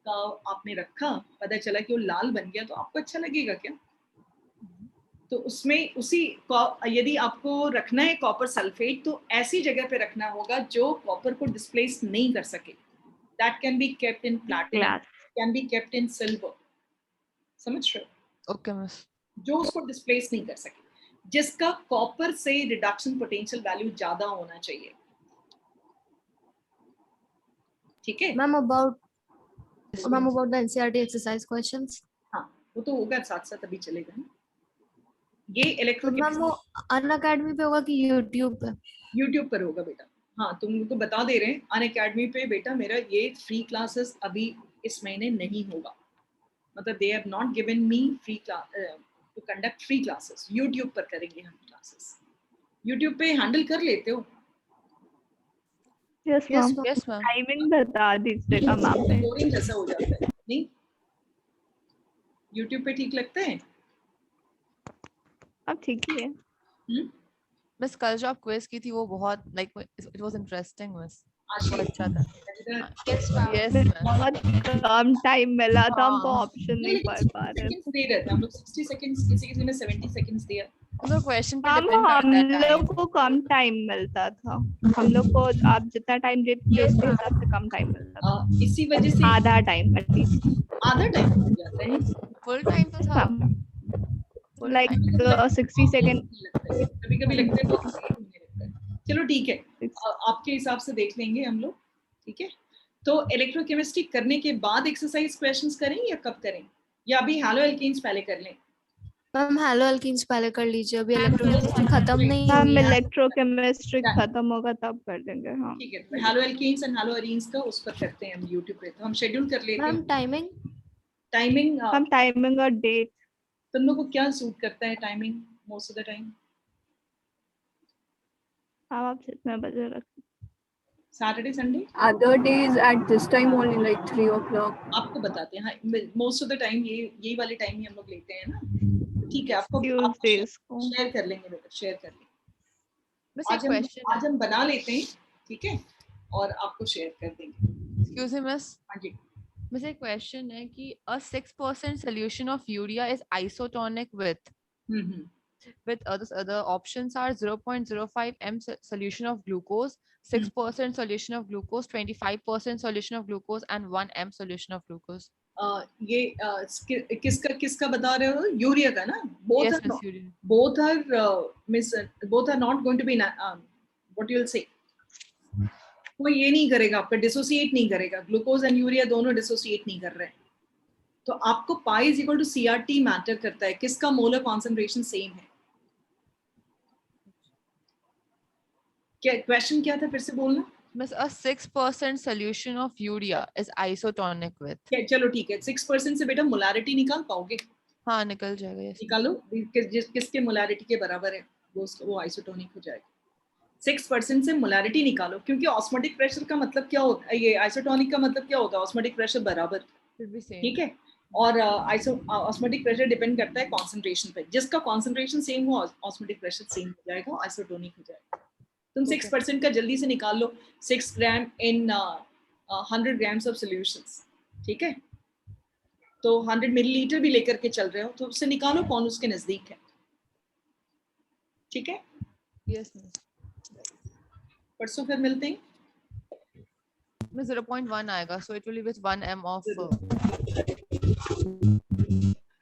Speaker 1: का आपने रखा, पता चला कि वो लाल बन गया, तो आपको अच्छा लगेगा क्या? तो उसमें यदि आपको रखना है कॉपर सल्फेट, तो ऐसी जगह पे रखना होगा जो कॉपर को डिस्प्लेस नहीं कर सके. That can be kept in platinum,
Speaker 2: Glass.
Speaker 1: Can be kept in silver. समझ रहे हो?
Speaker 3: Okay, miss.
Speaker 1: जो उसको डिस्प्लेस नहीं कर सके, जिसका कॉपर से रिडक्शन पोटेंशियल वैल्यू ज्यादा होना चाहिए. ठीक है
Speaker 5: Ma'am, about the NCERT exercise questions.
Speaker 1: हाँ, वो तो होगा साथ साथ, अभी चलेगा ना. ये
Speaker 5: तो
Speaker 1: इलेक्ट्रो
Speaker 5: मैम वो अनअकैडमी पे होगा कि यूट्यूब पे?
Speaker 1: यूट्यूब पर होगा बेटा. हाँ, तुमको बता दे रहे हैं अनअकैडमी पे बेटा. मेरा ये फ्री क्लासेस अभी इस महीने नहीं होगा, मतलब they have not given me free to conduct free classes. YouTube पर करेंगे हम क्लासेस. यूट्यूब पे हैंडल कर लेते हो?
Speaker 2: Yes,
Speaker 5: Yes,
Speaker 2: ma'am.
Speaker 5: ma'am.
Speaker 3: Yes, ma'am.
Speaker 2: Timing बता दीजिएगा मैम पे.
Speaker 1: बोरिंग जैसा हो जाता है नहीं? यूट्यूब पे ठीक लगता है?
Speaker 2: अब ठीक ही है.
Speaker 3: Miss कल जो आप क्विज की थी वो बहुत like it was interesting, miss.
Speaker 1: आशीष
Speaker 3: अच्छा था।
Speaker 4: Yes, ma'am.
Speaker 3: Yes, ma'am.
Speaker 2: बहुत कम टाइम मिला था हमको,
Speaker 3: हाँ।
Speaker 2: ऑप्शन नहीं पढ़ पा रहे थे।
Speaker 1: सेकंड्स दे रहे थे हम लोग, 60 सेकंड्स, किसी में 70 सेकंड्स दिया।
Speaker 3: तो क्वेश्चन पे
Speaker 2: हम
Speaker 3: डिपेंड करता है टाइम।
Speaker 2: लोग को कम टाइम मिलता था, हम लोग को आप जितना टाइम देते उसके हिसाब से कम टाइम मिलता था,
Speaker 1: इसी वजह से
Speaker 2: आधा टाइम एटलीस्ट,
Speaker 1: आधा टाइम हो जाता है।
Speaker 3: फुल टाइम तो था। Full
Speaker 2: like
Speaker 3: time.
Speaker 2: 60 सेकंड।
Speaker 1: कभी कभी लगता है तो किसी को नहीं लगता है। चलो ठीक है, आपके हिसाब से देख लेंगे हम लोग, ठीक है। तो इलेक्ट्रोकेमिस्ट्री करने के बाद एक्सरसाइज क्वेश्चंस करें या कब करें, या अभी हैलो एल्कीन्स पहले कर लें?
Speaker 5: मैम हेलो एल्कीन्स पहले कर लीजिए, अभी इलेक्ट्रोकेमिस्ट्री खत्म नहीं
Speaker 2: हम
Speaker 5: हुई है।
Speaker 2: इलेक्ट्रोकेमिस्ट्री खत्म होगा तब कर देंगे। हाँ
Speaker 1: ठीक है, तो hello alkenes and hello arenes का उस पर करते हैं हम यूट्यूब पे, तो हम शेड्यूल कर लेते
Speaker 5: मैम
Speaker 1: हैं।
Speaker 5: टाइमिंग
Speaker 1: टाइमिंग
Speaker 2: हम टाइमिंग और डेट,
Speaker 1: तुम लोग को क्या सूट करता है timing most of the time?
Speaker 2: आप जितने बजे रखें।
Speaker 1: Saturday Sunday
Speaker 7: Other days at this time only, like 3 o'clock.
Speaker 1: आपको बताते हैं। हाँ, मोस्ट ऑफ द टाइम यही वाले टाइम ही हम लोग लेते हैं ना। ठीक है, आपको
Speaker 2: ट्यूसडेज को
Speaker 1: शेयर कर लेंगे बेटा, शेयर कर लेंगे।
Speaker 3: बस एक क्वेश्चन
Speaker 1: आज हम बना लेते हैं, ठीक है, और आपको शेयर कर देंगे।
Speaker 3: एक्सक्यूज मी मिस,
Speaker 1: हाँ जी,
Speaker 3: बस एक क्वेश्चन है कि a 6% solution of urea is isotonic with other options are 0.05 m solution of glucose, 6% solution of glucose, 25% solution of glucose and 1 m solution of glucose.
Speaker 1: ये किसका बता रहे हो? यूरिया का ना?
Speaker 3: Yes, Miss Urea.
Speaker 1: both are not going to be what you will say, कोई ये नहीं करेगा आपका, डिसोसिएट नहीं करेगा। ग्लूकोज एंड यूरिया दोनों डिसोसिएट नहीं कर रहे हैं। तो आपको pi is equal to CRT matter करता है, किसका मोलर कॉन्सेंट्रेशन सेम है। क्या क्वेश्चन क्या था, फिर से बोलना।
Speaker 3: Miss, a 6% solution of urea is isotonic with.
Speaker 1: चलो ठीक है, 6% से बेटा मोलारिटी निकाल पाओगे?
Speaker 3: हाँ निकल जाएगा। Yes.
Speaker 1: निकालो, किसके मोलारिटी के बराबर है वो आइसोटोनिक हो जाएगा। 6% से मोलारिटी निकालो, क्योंकि ऑस्मोटिक प्रेशर का मतलब क्या होता है, ये आइसोटोनिक का मतलब क्या होता है? ऑस्मोटिक प्रेशर बराबर,
Speaker 3: Should be same.
Speaker 1: ठीक है। और ऑस्मोटिक प्रेशर डिपेंड करता है कॉन्सेंट्रेशन पे, जिसका कॉन्सेंट्रेशन सेम हो ऑस्मोटिक प्रेशर सेम हो जाएगा, आइसोटोनिक हो जाएगा। तुम 6% का जल्दी से निकाल लो, 6 ग्राम इन 100 ग्राम्स ऑफ सॉल्यूशंस, ठीक है। तो 100 मिलीलीटर भी लेकर के चल रहे हो तो उससे निकालो कौन उसके नजदीक है, ठीक है।
Speaker 3: Yes, miss.
Speaker 1: परसों फिर मिलते हैं।
Speaker 3: Miss, 0.1 आएगा, so it will be with 1 m of.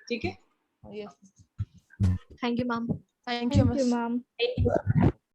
Speaker 1: ठीक है,
Speaker 3: Yes.
Speaker 5: Thank you ma'am.
Speaker 3: Thank you,
Speaker 2: thank you
Speaker 3: miss.
Speaker 2: Ma'am.